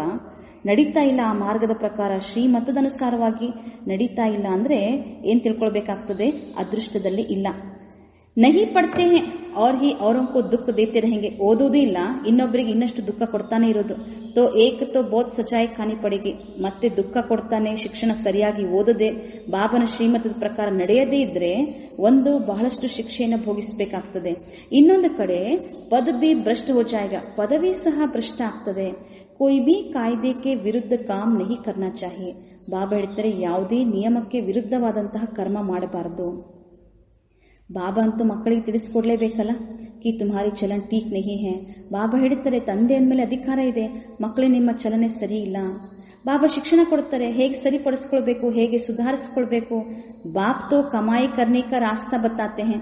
C: ನಡೀತಾ ಇಲ್ಲ, ಆ ಮಾರ್ಗದ ಪ್ರಕಾರ ಶ್ರೀಮತದನುಸಾರವಾಗಿ ನಡೀತಾ ಇಲ್ಲ ಅಂದ್ರೆ ಏನ್ ತಿಳ್ಕೊಳ್ಬೇಕಾಗ್ತದೆ? ಅದೃಷ್ಟದಲ್ಲಿ ಇಲ್ಲ. ನಹಿ ಪಡ್ತೆ ಹೇ ಔರ್ ಹಿ ಔರೋಂಕೋ ದುಃಖ ದೇತೆ रहेंगे. ಓದೋದು ಇಲ್ಲ, ಇನ್ನೊಬ್ಬರಿಗೆ ಇನ್ನಷ್ಟು ದುಃಖ ಕೊಡ್ತಾನೆ ಇರೋದು. ತೋ ಏಕ್ ತೋ ಬಹುತ್ ಸಚಾಯಿ ಖಾನಿ ಪಡೆಗಿ. ಮತ್ತೆ ದುಃಖ ಕೊಡ್ತಾನೆ, ಶಿಕ್ಷಣ ಸರಿಯಾಗಿ ಓದದೆ ಬಾಬನ ಶ್ರೀಮತದ ಪ್ರಕಾರ ನಡೆಯದೇ ಇದ್ರೆ ಒಂದು ಬಹಳಷ್ಟು ಶಿಕ್ಷೆಯನ್ನು ಭೋಗಿಸಬೇಕಾಗ್ತದೆ. ಇನ್ನೊಂದು ಕಡೆ ಪದವಿ ಭ್ರಷ್ಟ ಹೋ ಜಾಯೇಗಾ. ಪದವಿ ಸಹ ಭ್ರಷ್ಟ ಆಗ್ತದೆ. कोई भी कायदे के ವಿರುದ್ಧ ಕಾಮ್ ನಹಿ ಕರ್ನಾ ಚಾಹಿಯೆ. ಬಾಬಾ ಹೇಳ್ತಾರೆ, ಯಾವುದೇ ನಿಯಮಕ್ಕೆ ವಿರುದ್ಧವಾದಂತಹ ಕರ್ಮ ಮಾಡಬಾರದು. ಬಾಬಾ ಅಂತೂ ಮಕ್ಕಳಿಗೆ ತಿಳಿಸ್ಕೊಡ್ಲೇಬೇಕಲ್ಲ, ಕಿ ತುಮ್ಹಾರಿ ಚಲನ್ ಟೀಕ್ ನಹಿ ಹೇ. ಬಾಬಾ ಹೇಳ್ತಾರೆ, ತಂದೆ ಅಂದಮೇಲೆ ಅಧಿಕಾರ ಇದೆ. ಮಕ್ಕಳೇ ನಿಮ್ಮ ಚಲನೆ ಸರಿ ಇಲ್ಲ. ಬಾಬಾ ಶಿಕ್ಷಣ ಕೊಡ್ತಾರೆ, ಹೇಗೆ ಸರಿಪಡಿಸ್ಕೊಳ್ಬೇಕು, ಹೇಗೆ ಸುಧಾರಿಸ್ಕೊಳ್ಬೇಕು. ಬಾಪ್ ತೋ ಕಮಾಯಿ ಕರ್ನೆ ಕಾ ರಾಸ್ತಾ ಬತಾತೆ ಹೇ.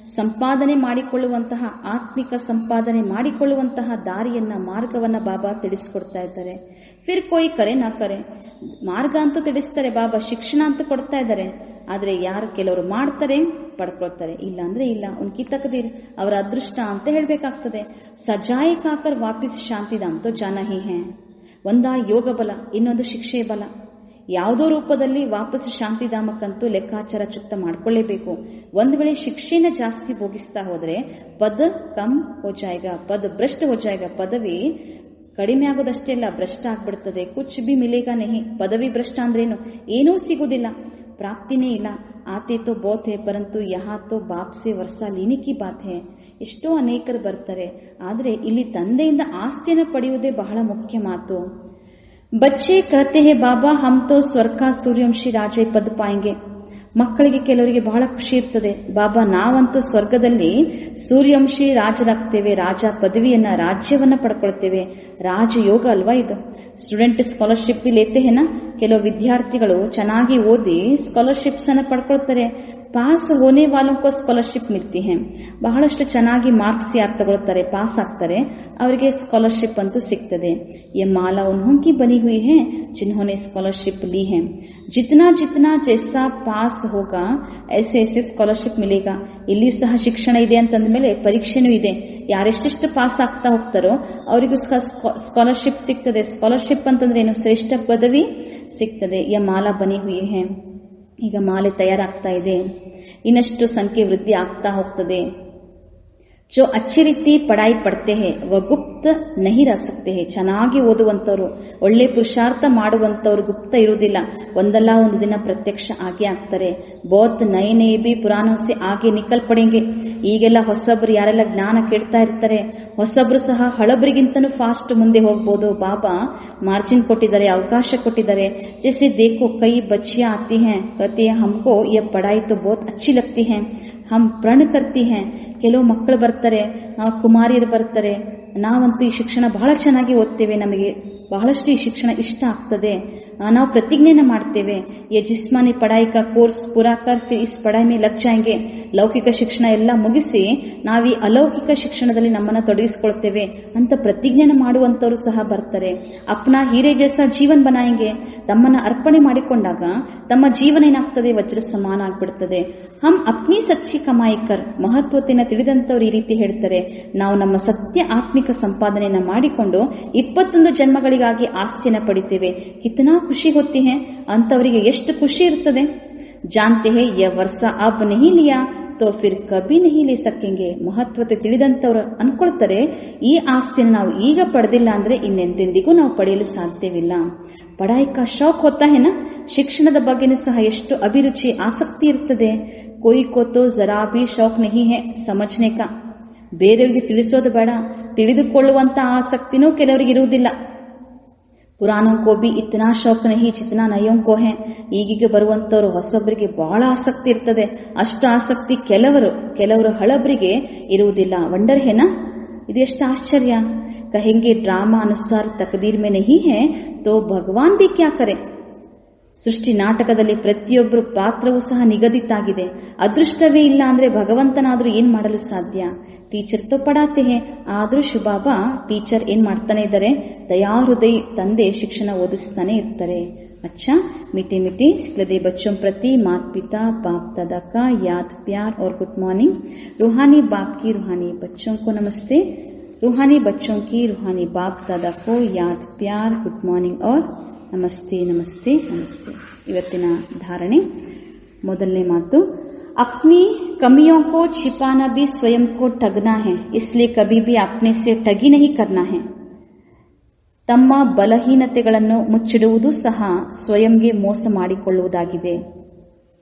C: ಸಂಪಾದನೆ ಮಾಡಿಕೊಳ್ಳುವಂತಹ, ಆತ್ಮಿಕ ಸಂಪಾದನೆ ಮಾಡಿಕೊಳ್ಳುವಂತಹ ದಾರಿಯನ್ನ, ಮಾರ್ಗವನ್ನ ಬಾಬಾ ತಿಳಿಸ್ಕೊಡ್ತಾ ಇದ್ದಾರೆ. ಫಿರ್ ಕೋಯಿ ಕರೆ ನಾ ಕರೆ. ಮಾರ್ಗ ಅಂತೂ ತಿಳಿಸ್ತಾರೆ ಬಾಬಾ, ಶಿಕ್ಷಣ ಅಂತೂ ಕೊಡ್ತಾ ಇದ್ದಾರೆ. ಆದ್ರೆ ಯಾರು ಕೆಲವರು ಮಾಡ್ತಾರೆ, ಪಡ್ಕೊಳ್ತಾರೆ, ಇಲ್ಲ ಅಂದ್ರೆ ಇಲ್ಲ. ಉನ್ಕಿ ತಕದೀರ್, ಅವರ ಅದೃಷ್ಟ ಅಂತ ಹೇಳ್ಬೇಕಾಗ್ತದೆ. ಸಜಾಯಿ ಕಾಕರ್ ವಾಪಿಸ್ ಶಾಂತಿದಾಂತೋ ಜಾನ ಹಿ ಹೇ. ಒಂದ ಯೋಗ ಬಲ, ಇನ್ನೊಂದು ಶಿಕ್ಷೆ ಬಲ. ಯಾವುದೋ ರೂಪದಲ್ಲಿ ವಾಪಸ್ ಶಾಂತಿಧಾಮಕ್ಕಂತೂ ಲೆಕ್ಕಾಚಾರ ಚುಕ್ತ ಮಾಡ್ಕೊಳ್ಳೇಬೇಕು. ಒಂದ್ ವೇಳೆ ಶಿಕ್ಷೆನ ಜಾಸ್ತಿ ಭೋಗಿಸ್ತಾ ಹೋದ್ರೆ ಪದ ಕಮ್ ಹೋ ಜಾಯೇಗಾ, ಪದ ಭ್ರಷ್ಟ ಹೋ ಜಾಯೇಗಾ. ಪದವಿ ಕಡಿಮೆ ಆಗೋದಷ್ಟೇ ಅಲ್ಲ, ಭ್ರಷ್ಟ ಆಗ್ಬಿಡ್ತದೆ. ಕುಚ್ ಬಿ ಮಿಲೇಗಾ ನಹಿ. ಪದವಿ ಭ್ರಷ್ಟ ಅಂದ್ರೇನು? ಏನೂ ಸಿಗುದಿಲ್ಲ, ಪ್ರಾಪ್ತಿನೇ ಇಲ್ಲ. ಆತೆ ತೋ ಬಹುತ್ ಹೇ ಪರಂತು ಯಹಾ ತೋ ಬಾಪ್ ಸೆ ವರ್ಷ ಲೀನೆ ಕಿ ಬಾತ್ ಹೇ. ಎಷ್ಟೋ ಅನೇಕರು ಬರ್ತಾರೆ, ಆದ್ರೆ ಇಲ್ಲಿ ತಂದೆಯಿಂದ ಆಸ್ತಿಯನ್ನು ಪಡೆಯುವುದೇ ಬಹಳ ಮುಖ್ಯ ಮಾತು. ಬಚ್ಚೆ ಕಹತೆ ಹೇ ಬಾಬಾ ಹಮ್ ತೋ ಸ್ವರ್ಗ ಕಾ ಸೂರ್ಯವಂಶಿ ರಾಜ ಪದ ಪಾಯಂಗೆ. ಮಕ್ಕಳಿಗೆ ಕೆಲವರಿಗೆ ಬಹಳ ಖುಷಿ ಇರ್ತದೆ, ಬಾಬಾ ನಾವಂತೂ ಸ್ವರ್ಗದಲ್ಲಿ ಸೂರ್ಯವಂಶಿ ರಾಜರಾಗ್ತೇವೆ, ರಾಜ ಪದವಿಯನ್ನ, ರಾಜ್ಯವನ್ನ ಪಡ್ಕೊಳ್ತೇವೆ. ರಾಜಯೋಗ ಅಲ್ವಾ ಇದು? ಸ್ಟೂಡೆಂಟ್ ಸ್ಕಾಲರ್ಶಿಪ್ ಲೇತೆ ಹೇನಾ? ಕೆಲವು ವಿದ್ಯಾರ್ಥಿಗಳು ಚೆನ್ನಾಗಿ ಓದಿ ಸ್ಕಾಲರ್ಶಿಪ್ಸ್ ಅನ್ನ ಪಡ್ಕೊಳ್ತಾರೆ. ಪಾಸ್ ಹೋನೆ ವಾಲೋಂಕೋ ಸ್ಕಾಲರ್ಶಿಪ್ ಮಿಲ್ತಿ ಹೇ. ಬಹಳಷ್ಟು ಚೆನ್ನಾಗಿ ಮಾರ್ಕ್ಸ್ ಯಾರು ತಗೊಳ್ತಾರೆ, ಪಾಸ್ ಆಗ್ತಾರೆ, ಅವರಿಗೆ ಸ್ಕಾಲರ್ಶಿಪ್ ಅಂತೂ ಸಿಗ್ತದೆ. ये माला उन्हों की बनी हुई है जिन्होंने स्कॉलरशिप ली है. जितना जितना जैसा पास होगा ऐसे ऐसे स्कॉलरशिप मिलेगा. ಇಲ್ಲಿಯೂ ಸಹ ಶಿಕ್ಷಣ ಇದೆ ಅಂತಂದ್ಮೇಲೆ ಪರೀಕ್ಷೆನೂ ಇದೆ. ಯಾರೆಷ್ಟೆಷ್ಟು ಪಾಸ್ ಆಗ್ತಾ ಹೋಗ್ತಾರೋ ಅವರಿಗೂ ಸಹ ಸ್ಕಾಲರ್ಶಿಪ್ ಸಿಗ್ತದೆ. ಸ್ಕಾಲರ್ಶಿಪ್ ಅಂತಂದ್ರೆ ಏನು? ಶ್ರೇಷ್ಠ ಪದವಿ ಸಿಗ್ತದೆ. ये माला बनी हुई है. ಈಗ ಮಾಲೆ ತಯಾರಾಗ್ತಾ ಇದೆ, ಇನ್ನಷ್ಟು ಸಂಖ್ಯೆ ವೃದ್ಧಿ ಆಗ್ತಾ ಹೋಗ್ತದೆ. जो अच्छी ರೀತಿ ಪಡಾಯಿ ಪಡ್ತೆ ಹೇ ವ ಗುಪ್ತ ನಹಿ ರಹ ಸಕ್ತೆ ಹೇ. ಚೆನ್ನಾಗಿ ಓದುವಂತವ್ರು, ಒಳ್ಳೆ ಪುರುಷಾರ್ಥ ಮಾಡುವಂತವ್ರು ಗುಪ್ತ ಇರುವುದಿಲ್ಲ, ಒಂದಲ್ಲ ಒಂದು ದಿನ ಪ್ರತ್ಯಕ್ಷ ಆಗೇ ಆಗ್ತಾರೆ. ಬಹುತ್ ನಯೇ ನಯೇ ಬಿ ಪುರಾನೋ ಸೆ ಆಗೆ ನಿಕಲ್ ಪಡೆಂಗೆ. ಈಗೆಲ್ಲ ಹೊಸಬ್ರು ಯಾರೆಲ್ಲ ಜ್ಞಾನ ಕೇಳ್ತಾ ಇರ್ತಾರೆ, ಹೊಸಬ್ರು ಸಹ ಹಳಬ್ರಿಗಿಂತನೂ ಫಾಸ್ಟ್ ಮುಂದೆ ಹೋಗ್ಬೋದು. ಬಾಬಾ ಮಾರ್ಜಿನ್ ಕೊಟ್ಟಿದ್ದಾರೆ, ಅವಕಾಶ ಕೊಟ್ಟಿದ್ದಾರೆ. ಜೈಸೆ ದೇಖೋ ಕೈ ಬಚ್ಚಿಯಾं आती हैं, कहती है हमको ये पढ़ाई तो बहुत अच्छी लगती है, हम प्रण करती हैं. ಕೆಲವು ಮಕ್ಕಳು ಬರ್ತಾರೆ, ಕುಮಾರಿಯರು ಬರ್ತಾರೆ, ನಾವಂತೂ ಈ ಶಿಕ್ಷಣ ಬಹಳ ಚೆನ್ನಾಗಿ ಓದ್ತೇವೆ, ನಮಗೆ ಬಹಳಷ್ಟು ಈ ಶಿಕ್ಷಣ ಇಷ್ಟ ಆಗ್ತದೆ, ನಾವು ಪ್ರತಿಜ್ಞೆನ ಮಾಡ್ತೇವೆ. ये जिस्मानी पढ़ाई का कोर्स पूरा कर फिर इस पढ़ाई में लग जाएंगे. ಲೌಕಿಕ ಶಿಕ್ಷಣ ಎಲ್ಲ ಮುಗಿಸಿ ನಾವೀ ಅಲೌಕಿಕ ಶಿಕ್ಷಣದಲ್ಲಿ ನಮ್ಮನ್ನ ತೊಡಗಿಸಿಕೊಳ್ತೇವೆ ಅಂತ ಪ್ರತಿಜ್ಞೆನ ಮಾಡುವಂತವರು ಸಹ ಬರ್ತಾರೆ. ಅಪ್ನಾ ಹೀರೆ ಜೈಸಾ ಜೀವನ್ ಬನಾಯಂಗೆ. ತಮ್ಮನ್ನ ಅರ್ಪಣೆ ಮಾಡಿಕೊಂಡಾಗ ತಮ್ಮ ಜೀವನ ಏನಾಗ್ತದೆ? ವಜ್ರ ಸಮಾನ ಆಗ್ಬಿಡ್ತದೆ. ಹಮ್ ಅಪ್ನಿ ಸಚ್ಚಿ ಕಮಾಯಿ ಕರ್. ಮಹತ್ವತೆಯನ್ನು ತಿಳಿದಂತವ್ರು ಈ ರೀತಿ ಹೇಳ್ತಾರೆ, ನಾವು ನಮ್ಮ ಸತ್ಯ ಆತ್ಮಿಕ ಸಂಪಾದನೆಯನ್ನ ಮಾಡಿಕೊಂಡು 21 ಜನ್ಮಗಳಿಗಾಗಿ ಆಸ್ತಿಯನ್ನ ಪಡಿತೇವೆ. ಕಿತನಾ ಖುಷಿ ಹೊತ್ತಿ ಹೇ. ಅಂತವರಿಗೆ ಎಷ್ಟು ಖುಷಿ ಇರ್ತದೆ. ಜಾನ್ತೆ ಹೇ ಯ ವರ್ಷ ಅಬ್ ನಹಿ ಲಿಯಾ ತೋ ಫಿರ್ ಕಬಿ ನಹಿ ಲೇ ಸಕೆಂಗೆ. ಮಹತ್ವತೆ ತಿಳಿದಂತವ್ರು ಅನ್ಕೊಳ್ತಾರೆ, ಈ ಆಸ್ತಿಯನ್ನು ನಾವು ಈಗ ಪಡೆದಿಲ್ಲ ಅಂದ್ರೆ ಇನ್ನೆಂದೆಂದಿಗೂ ನಾವು ಪಡೆಯಲು ಸಾಧ್ಯವಿಲ್ಲ. ಪಢಾಯಿ ಕಾ ಶೌಕ್ ಹೋತಾ ಹೇನಾ? ಶಿಕ್ಷಣದ ಬಗ್ಗೆನೂ ಸಹ ಎಷ್ಟು ಅಭಿರುಚಿ, ಆಸಕ್ತಿ ಇರ್ತದೆ. कोई को तो जरा भी शौक नहीं है समझने का. ಬೇರೆಯವರಿಗೆ ತಿಳಿಸೋದು ಬೇಡ, ತಿಳಿದುಕೊಳ್ಳುವಂತ ಆಸಕ್ತಿನೂ ಕೆಲವರಿಗೆ ಇರುವುದಿಲ್ಲ. ಪುರಾಣೋ ಕೋ ಬಿ ಇತ್ನಾ ಶೌಕ್ ನಹಿ ಜಿತ್ನಾ ನಯೋಂ ಕೋ ಹೈ. ಈಗೀಗ ಬರುವಂತವರು ಹೊಸಬರಿಗೆ ಬಹಳ ಆಸಕ್ತಿ ಇರ್ತದೆ. ಅಷ್ಟು ಆಸಕ್ತಿ ಕೆಲವರು ಹಳಬರಿಗೆ ಇರುವುದಿಲ್ಲ. ವಂಡರ್ ಹೇನಾ, ಇದು ಎಷ್ಟು ಆಶ್ಚರ್ಯ. ಕಹೆಂಗೆ ಡ್ರಾಮಾ ಅನುಸಾರ ತಕದೀರ್ ಮೇ ನಹಿ ಹೈ ತೋ ಭಗವಾನ್ ಬಿ ಕ್ಯಾ ಕರೆ. ಸೃಷ್ಟಿ ನಾಟಕದಲ್ಲಿ ಪ್ರತಿಯೊಬ್ಬರು ಪಾತ್ರವೂ ಸಹ ನಿಗದಿತ ಆಗಿದೆ. ಅದೃಷ್ಟವೇ ಇಲ್ಲ ಅಂದ್ರೆ ಭಗವಂತನಾದ್ರೂ ಏನ್ ಮಾಡಲು ಸಾಧ್ಯ. ಟೀಚರ್ ತೋ ಪಡಾತೆ ಹೇ, ಆದ್ರೂ ಶಿವಬಾಬಾ ಟೀಚರ್ ಏನ್ ಮಾಡ್ತಾನೆ ಇದ್ದಾರೆ, ದಯಾಹೃದಯ ತಂದೆ ಶಿಕ್ಷಣ ಓದಿಸ್ತಾನೆ ಇರ್ತಾರೆ. अच्छा मीठे मीठे सिखलदे बच्चों प्रति माता पिता बाप दादा का याद प्यार और गुड मॉर्निंग. रूहानी बाप की रूहानी बच्चों को नमस्ते. रूहानी बच्चों की रूहानी बाप दादा को याद प्यार गुड मॉर्निंग और नमस्ते नमस्ते नमस्ते. ಇವತ್ತಿನ ಧಾರಣೆ ಮೊದಲನೇ ಮಾತು, अपनी कमियों को छिपाना भी स्वयं को ठगना है, इसलिए कभी भी अपने से ठगी नहीं करना है. ತಮ್ಮ ಬಲಹೀನತೆಗಳನ್ನು ಮುಚ್ಚಿಡುವುದು ಸಹ ಸ್ವಯಂಗೆ ಮೋಸ ಮಾಡಿಕೊಳ್ಳುವುದಾಗಿದೆ.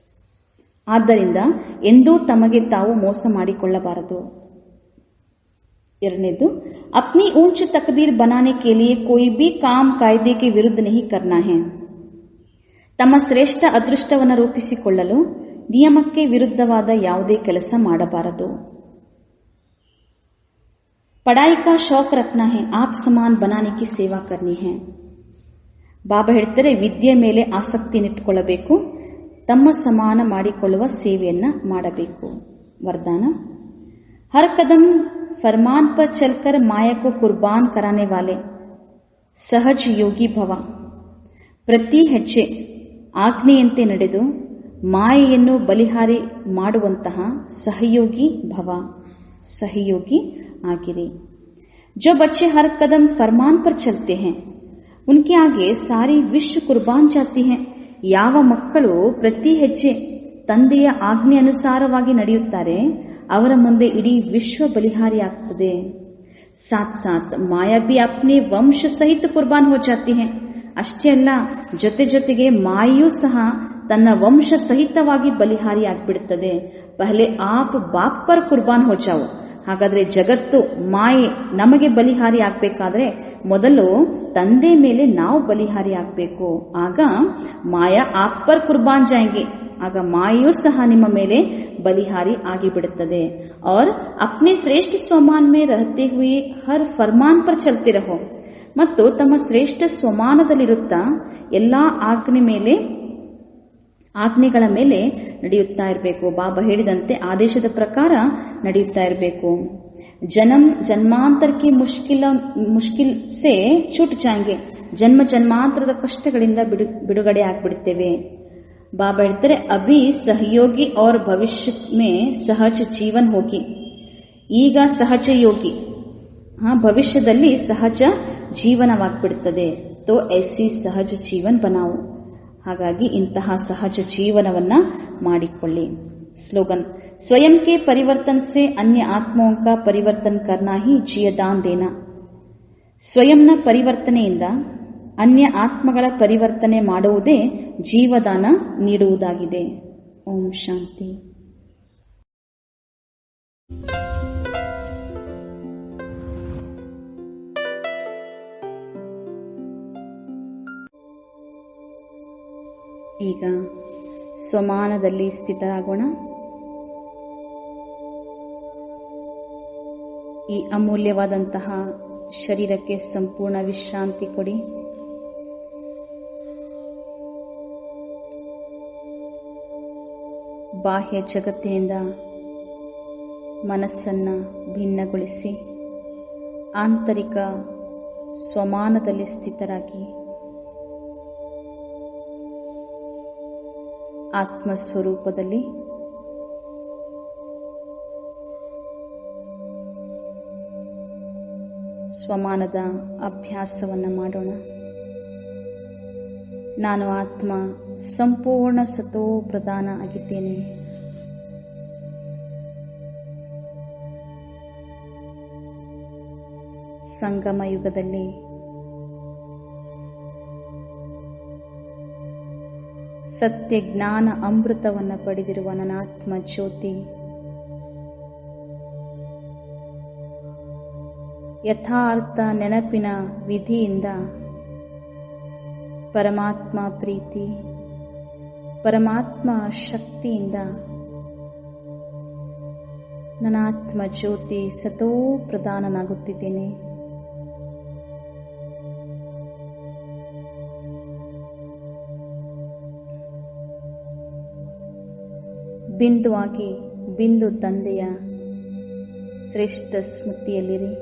C: ಆದ್ದರಿಂದ ಎಂದೂ ತಮಗೆ ತಾವು ಮೋಸ ಮಾಡಿಕೊಳ್ಳಬಾರದು. ಎರಡನೇದು, अपनी ऊंच तकदीर बनाने के लिए कोई भी काम कायदे के विरुद्ध नहीं करना है. ತಮ್ಮ ಶ್ರೇಷ್ಠ ಅದೃಷ್ಟವನ್ನು ರೂಪಿಸಿಕೊಳ್ಳಲು ನಿಯಮಕ್ಕೆ ವಿರುದ್ಧವಾದ ಯಾವುದೇ ಕೆಲಸ ಮಾಡಬಾರದು. पढ़ाई का शौक रखना है, आप समान बनाने की सेवा करनी है. ಬಾಬಾ ಹೇಳ್ತಾರೆ, ವಿದ್ಯೆ ಮೇಲೆ ಆಸಕ್ತಿನಿಟ್ಟುಕೊಳ್ಳಬೇಕು, ತಮ್ಮ ಸಮಾನ ಮಾಡಿಕೊಳ್ಳುವ ಸೇವೆಯನ್ನ ಮಾಡಬೇಕು. ವರದಾನ, हर कदम फरमान पर चलकर माया को कुर्बान कराने वाले सहज योगी भव. ಪ್ರತಿ ಹೆಜ್ಜೆ ಆಜ್ಞೆಯಂತೆ ನಡೆದು ಮಾಯೆಯನ್ನು ಬಲಿಹಾರಿ ಮಾಡುವಂತಹ ಸಹಯೋಗಿ ಭವ, ಸಹಯೋಗಿ ಆಗಿರಿ. जो बच्चे हर कदम फरमान पर चलते हैं उनके आगे सारी विश्व कुर्बान जाती है. ಯಾವ ಮಕ್ಕಳು ಪ್ರತಿ ಹೆಜ್ಜೆ ತಂದೆಯ ಆಜ್ಞೆ ಅನುಸಾರವಾಗಿ ನಡೆಯುತ್ತಾರೆ ಅವರ ಮುಂದೆ ಇಡೀ ವಿಶ್ವ ಬಲಿಹಾರಿಯಾಗುತ್ತದೆ. ಸಾಥ್ ಸಾಥ್ ಮಾಯಾ ಬಿ ಅಪ್ನೆ ವಂಶ ಸಹಿತ ಕುರ್ಬಾನ್ ಹೋ ಜಾತಿ ಹೈ. ಅಷ್ಟೇ ಅಲ್ಲ, ಜೊತೆಗೆ ಮಾಯೆಯೂ ಸಹ ತನ್ನ ವಂಶ ಸಹಿತವಾಗಿ ಬಲಿಹಾರಿ ಆಗ್ಬಿಡುತ್ತದೆ. ಪಹಲೆ ಆಪ್ ಬಾಪ್ ಪರ್ ಕುರ್ಬಾನ್ ಹೋ ಜಾओ. ಹಾಗಾದ್ರೆ ಜಗತ್ತು ಮಾಯೆ ನಮಗೆ ಬಲಿಹಾರಿ ಆಗ್ಬೇಕಾದ್ರೆ ಮೊದಲು ತಂದೆ ಮೇಲೆ ನಾವು ಬಲಿಹಾರಿ ಆಗ್ಬೇಕು. ಆಗ ಮಾಯಾ ಆಪ್ ಪರ್ ಕುರ್ಬಾನ್ ಜಾಯಂಗೆ, ಆಗ ಮಾಯೆಯೂ ಸಹ ನಿಮ್ಮ ಮೇಲೆ ಬಲಿಹಾರಿ ಆಗಿಬಿಡುತ್ತದೆ. और अपने श्रेष्ठ स्वमान में रहते हुए हर फरमान पर चलते रहो. ಮತ್ತು ತಮ್ಮ ಶ್ರೇಷ್ಠ ಸ್ವಮಾನದಲ್ಲಿರುತ್ತಾ ಎಲ್ಲಾ ಆಜ್ಞೆಗಳ ಮೇಲೆ ನಡೆಯುತ್ತಾ ಇರಬೇಕು. ಬಾಬಾ ಹೇಳಿದಂತೆ ಆದೇಶದ ಪ್ರಕಾರ ನಡೆಯುತ್ತಾ ಇರಬೇಕು. ಜನ್ಮಾಂತರಕ್ಕೆ ಮುಷ್ಕಿಲ್ ಸೇ छूट जाएंगे. ಜನ್ಮಾಂತರದ ಕಷ್ಟಗಳಿಂದ ಬಿಡುಗಡೆ ಆಗ್ಬಿಡುತ್ತೇವೆ. ಬಾಬಾ ಹೇಳ್ತಾರೆ, ಅಭಿ ಸಹಯೋಗಿ और ಭವಿಷ್ಯ में सहज जीवन होगी. ಈಗ ಸಹಜ ಯೋಗಿ, ಭವಿಷ್ಯದಲ್ಲಿ ಸಹಜ ಜೀವನವಾಗ್ಬಿಡುತ್ತದೆ. ತೋ ಐಸಿ ಸಹಜ ಜೀವನ್ ಬನಾವು. ಹಾಗಾಗಿ ಇಂತಹ ಸಹಜ ಜೀವನವನ್ನ ಮಾಡಿಕೊಳ್ಳಿ. ಸ್ಲೋಗನ್, ಸ್ವಯಂ ಕೆ ಪರಿವರ್ತನ್ ಸೆ ಅನ್ಯ ಆತ್ಮೋಂ ಕಾ ಪರಿವರ್ತನ್ ಕರ್ನಾ ಹಿ ಜೀವದಾನ್ ದೇನಾ. ಸ್ವಯಂನ ಪರಿವರ್ತನೆಯಿಂದ ಅನ್ಯ ಆತ್ಮಗಳ ಪರಿವರ್ತನೆ ಮಾಡುವುದೇ ಜೀವದಾನ ನೀಡುವುದಾಗಿದೆ. ಓಂ ಶಾಂತಿ. ಈಗ ಸ್ವಮಾನದಲ್ಲಿ ಸ್ಥಿತರಾಗೋಣ. ಈ ಅಮೂಲ್ಯವಾದಂತಹ ಶರೀರಕ್ಕೆ ಸಂಪೂರ್ಣ ವಿಶ್ರಾಂತಿ ಕೊಡಿ. ಬಾಹ್ಯ ಜಗತ್ತಿನಿಂದ ಮನಸ್ಸನ್ನ ಭಿನ್ನಗೊಳಿಸಿ ಆಂತರಿಕ ಸ್ವಮಾನದಲ್ಲಿ ಸ್ಥಿತರಾಗಿ ಆತ್ಮಸ್ವರೂಪದಲ್ಲಿ ಸ್ವಮಾನದ ಅಭ್ಯಾಸವನ್ನು ಮಾಡೋಣ. ನಾನು ಆತ್ಮ ಸಂಪೂರ್ಣ ಸತೋ ಪ್ರಧಾನ ಆಗಿದ್ದೇನೆ. ಸಂಗಮ ಯುಗದಲ್ಲಿ ಸತ್ಯ ಜ್ಞಾನ ಅಮೃತವನ್ನು ಪಡೆದಿರುವ ನನಾತ್ಮ ಜ್ಯೋತಿ ಯಥಾರ್ಥ ನೆನಪಿನ ವಿಧಿಯಿಂದ ಪರಮಾತ್ಮ ಪ್ರೀತಿ ಪರಮಾತ್ಮ ಶಕ್ತಿಯಿಂದ ನನಾತ್ಮ ಜ್ಯೋತಿ ಸತೋ ಪ್ರಧಾನನಾಗುತ್ತಿದ್ದೇನೆ. ಬಿಂದುವಾಗಿ ಬಿಂದು ತಂದೆಯ ಶ್ರೇಷ್ಠ ಸ್ಮೃತಿಯಲ್ಲಿರಿ.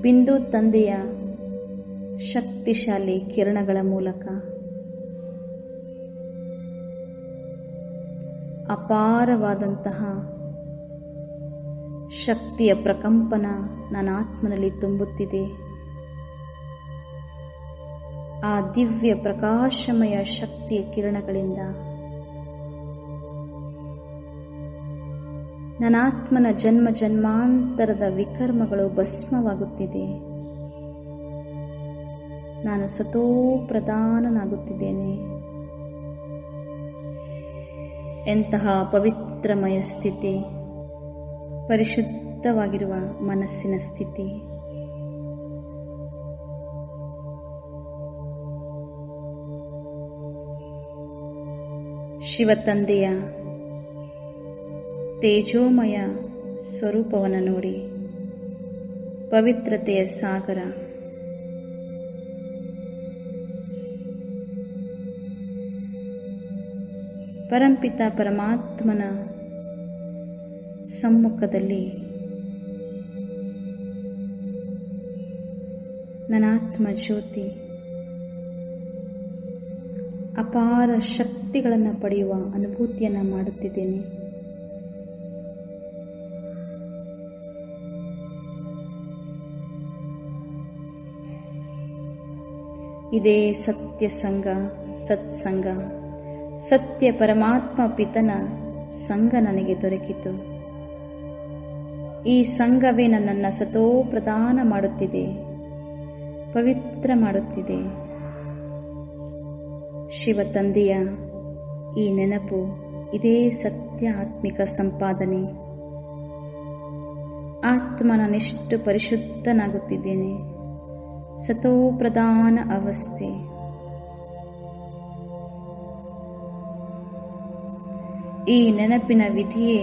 C: ಬಿಂದು ತಂದೆಯ ಶಕ್ತಿಶಾಲಿ ಕಿರಣಗಳ ಮೂಲಕ ಅಪಾರವಾದಂತಹ ಶಕ್ತಿಯ ಪ್ರಕಂಪನ ನನ್ನ ಆತ್ಮನಲ್ಲಿ ತುಂಬುತ್ತಿದೆ. ಆ ದಿವ್ಯ ಪ್ರಕಾಶಮಯ ಶಕ್ತಿಯ ಕಿರಣಗಳಿಂದ ನನ್ನ ಆತ್ಮನ ಜನ್ಮ ಜನ್ಮಾಂತರದ ವಿಕರ್ಮಗಳು ಭಸ್ಮವಾಗುತ್ತಿದೆ. ನಾನು ಸತೋ ಪ್ರಧಾನನಾಗುತ್ತಿದ್ದೇನೆ. ಎಂತಹ ಪವಿತ್ರಮಯ ಸ್ಥಿತಿ, ಪರಿಶುದ್ಧವಾಗಿರುವ ಮನಸ್ಸಿನ ಸ್ಥಿತಿ. ಶಿವತಂದೆಯ ತೇಜೋಮಯ ಸ್ವರೂಪವನ್ನು ನೋಡಿ ಪವಿತ್ರತೆಯ ಸಾಗರ ಪರಂಪಿತ ಪರಮಾತ್ಮನ ಸಮ್ಮುಖದಲ್ಲಿ ನನ್ನ ಆತ್ಮ ಜ್ಯೋತಿ ಅಪಾರ ಶಕ್ತಿಗಳನ್ನು ಪಡೆಯುವ ಅನುಭೂತಿಯನ್ನು ಮಾಡುತ್ತಿದ್ದೇನೆ. ಇದೇ ಸತ್ಯ ಸಂಘ, ಸತ್ಸಂಗ, ಸತ್ಯ ಪರಮಾತ್ಮ ಪಿತನ ಸಂಘ ನನಗೆ ದೊರಕಿತು. ಈ ಸಂಘವೇ ನನ್ನನ್ನು ಸತೋ ಪ್ರದಾನ ಮಾಡುತ್ತಿದೆ, ಪವಿತ್ರ ಮಾಡುತ್ತಿದೆ. ಶಿವತಂದೆಯ ಈ ನೆನಪು, ಇದೇ ಸತ್ಯ ಆತ್ಮಿಕ ಸಂಪಾದನೆ. ಆತ್ಮನನ್ನೆಷ್ಟು ಪರಿಶುದ್ಧನಾಗುತ್ತಿದ್ದೇನೆ. ಸತೋ ಪ್ರಧಾನ ಅವಸ್ಥೆ. ಈ ನೆನಪಿನ ವಿಧಿಯೇ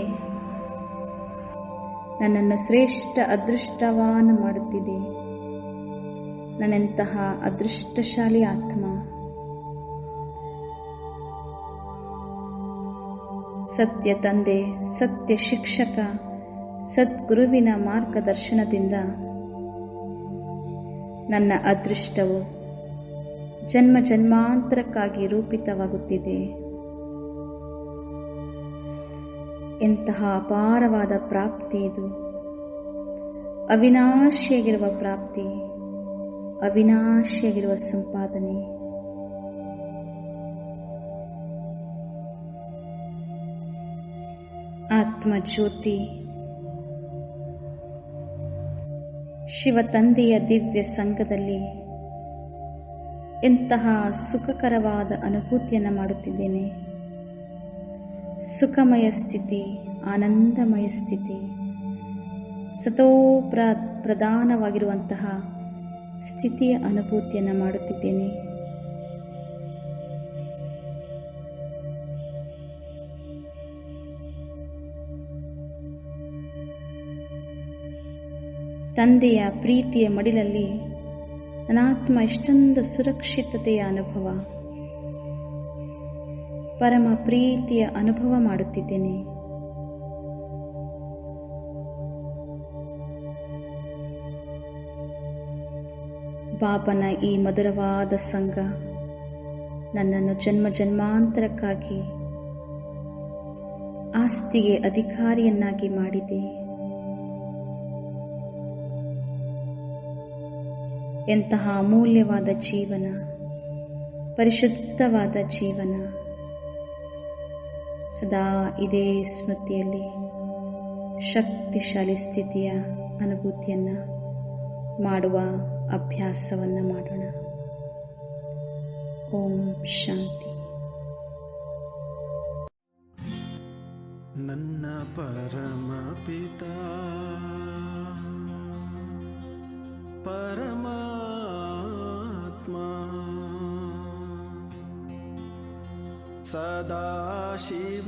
C: ನನ್ನನ್ನು ಶ್ರೇಷ್ಠ ಅದೃಷ್ಟವಾನ್ ಮಾಡುತ್ತಿದೆ. ನನ್ನೆಂತಹ ಅದೃಷ್ಟಶಾಲಿ ಆತ್ಮ. ಸತ್ಯ ತಂದೆ, ಸತ್ಯ ಶಿಕ್ಷಕ, ಸದ್ಗುರುವಿನ ಮಾರ್ಗದರ್ಶನದಿಂದ ನನ್ನ ಅದೃಷ್ಟವು ಜನ್ಮ ಜನ್ಮಾಂತರಕ್ಕಾಗಿ ರೂಪಿತವಾಗುತ್ತಿದೆ. ಎಂತಹ ಅಪಾರವಾದ ಪ್ರಾಪ್ತಿ ಇದು! ಅವಿನಾಶಿಯಾಗಿರುವ ಪ್ರಾಪ್ತಿ, ಅವಿನಾಶಿಯಾಗಿರುವ ಸಂಪಾದನೆ. ಆತ್ಮಜ್ಯೋತಿ ಶಿವತಂದೆಯ ದಿವ್ಯ ಸಂಘದಲ್ಲಿ ಎಂತಹ ಸುಖಕರವಾದ ಅನುಭೂತಿಯನ್ನು ಮಾಡುತ್ತಿದ್ದೇನೆ. ಸುಖಮಯ ಸ್ಥಿತಿ, ಆನಂದಮಯ ಸ್ಥಿತಿ, ಸತೋ ಪ್ರಧಾನವಾಗಿರುವಂತಹ ಸ್ಥಿತಿಯ ಅನುಭೂತಿಯನ್ನು ಮಾಡುತ್ತಿದ್ದೇನೆ. ತಂದೆಯ ಪ್ರೀತಿಯ ಮಡಿಲಲ್ಲಿ ನನ್ನ ಆತ್ಮ ಎಷ್ಟೊಂದು ಸುರಕ್ಷಿತತೆಯ ಅನುಭವ, ಪರಮ ಪ್ರೀತಿಯ ಅನುಭವ ಮಾಡುತ್ತಿದ್ದೇನೆ. ಬಾಬನ ಈ ಮಧುರವಾದ ಸಂಘ ನನ್ನನ್ನು ಜನ್ಮ ಜನ್ಮಾಂತರಕ್ಕಾಗಿ ಆಸ್ತಿಗೆ ಅಧಿಕಾರಿಯನ್ನಾಗಿ ಮಾಡಿದೆ. ಎಂತಹ ಅಮೂಲ್ಯವಾದ ಜೀವನ, ಪರಿಶುದ್ಧವಾದ ಜೀವನ, ಸದಾ ಇದೇ ಸ್ಮೃತಿಯಲ್ಲಿ ಶಕ್ತಿಶಾಲಿ ಸ್ಥಿತಿಯ ಅನುಭೂತಿಯನ್ನು ಮಾಡುವ ಅಭ್ಯಾಸವನ್ನು ಮಾಡೋಣ. ಓಂ ಶಾಂತಿ.
D: ನನ್ನ ಪರಮ ಪಿತಾ ಪರಮಾತ್ಮ ಸದಾಶಿವ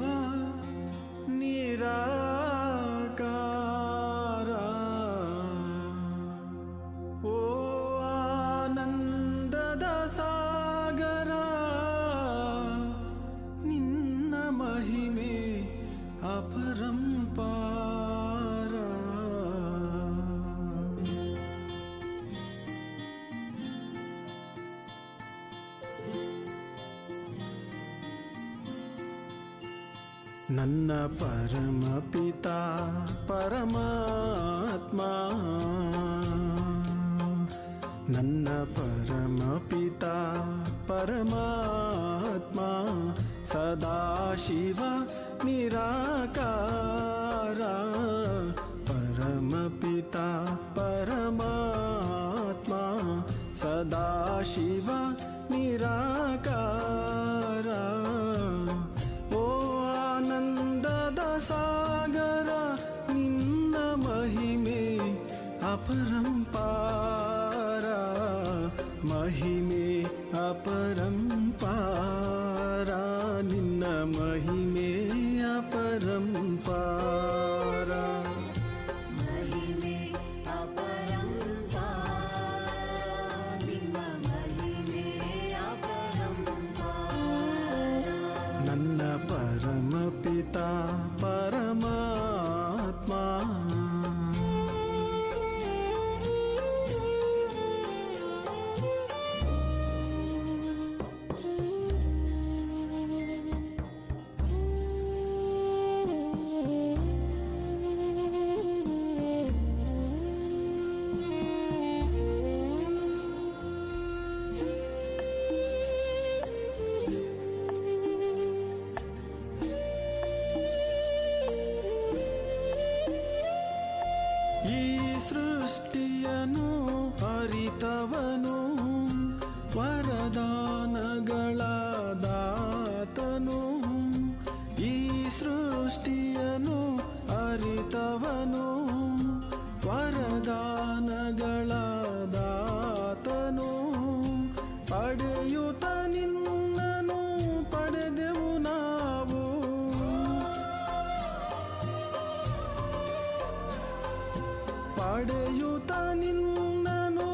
D: ನಿರಾಕಾರ ಓ ಆನಂದದ ಸಾಗರ ನಿನ್ನ ಮಹಿಮೆ ಅಪರಂಪಾರ. ನನ್ನ ಪರಮ ಪಿತಾ ಪರಮಾತ್ಮ ನನ್ನ ಪರಮ ಪಿತಾ ಪರಮಾತ್ಮ ಸದಾಶಿವ ನಿರಾಕಾರ ಪರಮ ಪಿತಾ ಪರಮಾತ್ಮ ಸದಾಶಿವ ನಿರಾಕಾರ ಓ ಆನಂದದ ಸಾಗರ ನಿನ್ನ ಮಹಿಮೆ ಅಪರಂಪಾರ ಮಹಿಮೆ ಅಪರಂಪಾರ ನಿನ್ನ ಮಹಿಮೆ ಅಪರಂಪಾರ. ನನ್ನ ಪರಮ ಪಿತಾ ಪರಮಾತ್ಮ ಈ ಸೃಷ್ಟಿಯನ್ನು ಅರಿತವನು ವರದಾನಗಳ ದಾತನು ಈ ಸೃಷ್ಟಿಯನ್ನು ಅರಿತವನು ವರದಾನಗಳ ದಾತನು ಪಡೆಯುತ್ತ ನಿನ್ನನು ಪಡೆದೆವು ನಾವು ಪಡೆಯುತ್ತ ನಿನ್ನನು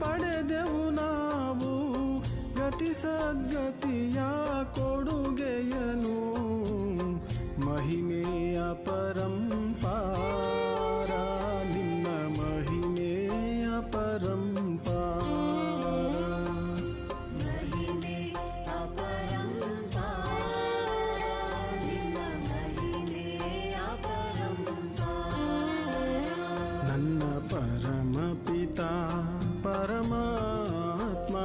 D: ಪಡೆದೆವು ನಾವು ಗತಿ ಸದ್ಗತಿಯ ಕೊಡುಗೆಯನು ಮಹಿಮೆಯ ಪರಂಪಾರ ನಿನ್ನ ಮಹಿಮೆಯ ಪರಂಪಾರ. ನನ್ನ ಪರಮ ಪಿತಾ ಪರಮಾತ್ಮ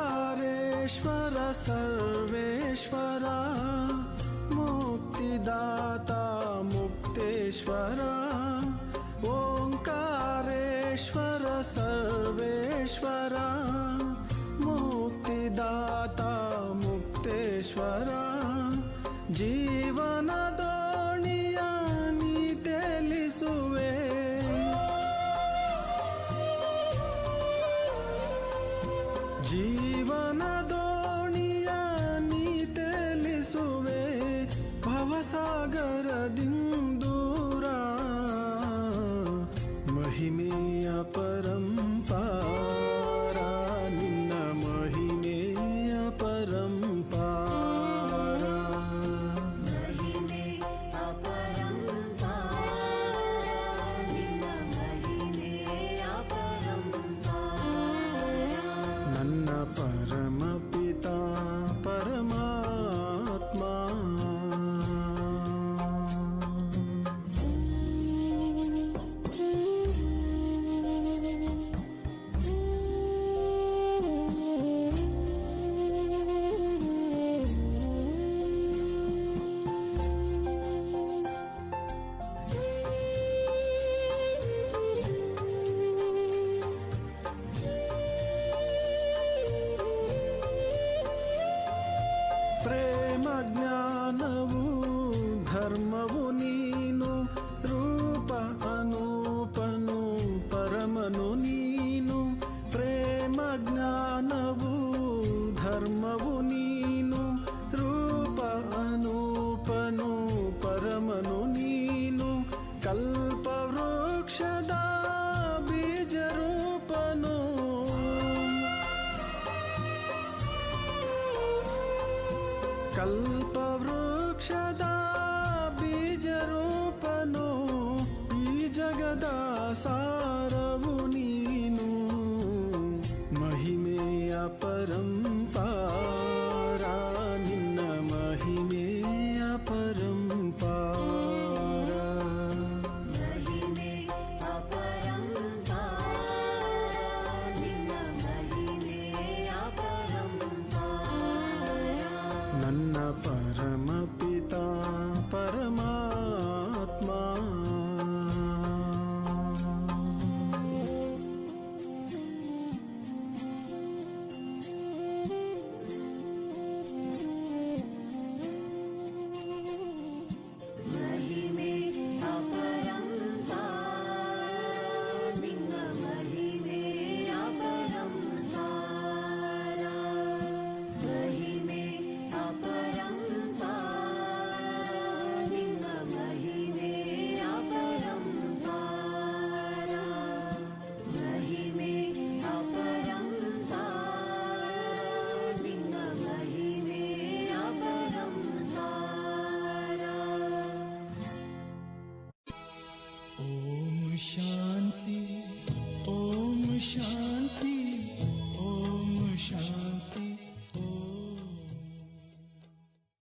D: ಓಂಕಾರೇಶ್ವರ ಸರ್ವೇಶ್ವರ ಮುಕ್ತಿದಾತ ಮುಕ್ತೇಶ್ವರ ಓಂಕಾರೇಶ್ವರ ಸರ್ವೇಶ್ವರ ಮುಕ್ತಿದಾತ ಮುಕ್ತೇಶ್ವರ ಜೀವನ ದೋಣಿಯ ನೀ ತೇಲಿಸುವೆ ಜೀವನ ದೋಣಿಯ ನೀ ತೇಲಿಸುವೆ ಭವಸಾಗರದಿಂದೂರ ಮಹಿಮೆಯ ಪರಂಪಾರ ನಿನ್ನ ಮಹಿಮೆಯ ಪ್ರೇಮ ಜ್ಞಾನವು ಧರ್ಮವು ನೀನು, ರೂಪ ಅನೂಪನು ಪರಮನು ನೀನು. ಪ್ರೇಮ ಜ್ಞಾನವು ಧರ್ಮವು ನೀನು, ರೂಪ ಅನೂಪನು ಪರಮನು ನೀನು. ಕಲ್ಪವೃಕ್ಷದ ಬೀಜರೂಪನು, ಕಲ್ಪವೃಕ್ಷದ ಬೀಜರೂಪನು. ಈ ಜಗದ ಸಾರವು ನೀನು, ಮಹಿಮೆಯ ಪರಂಪಾರ ನಿನ್ನ ಮಹಿಮೆಯ ಪರಂಪಾರ.
B: ಮಹಿಮೆ ಅಪರಂಪಾರ ನಿನ್ನ ಮಹಿಮೆಯ ಪರಂಪಾರ.
D: ನನ್ನ ಪರಮಪಿತಾ ಪರಮಾ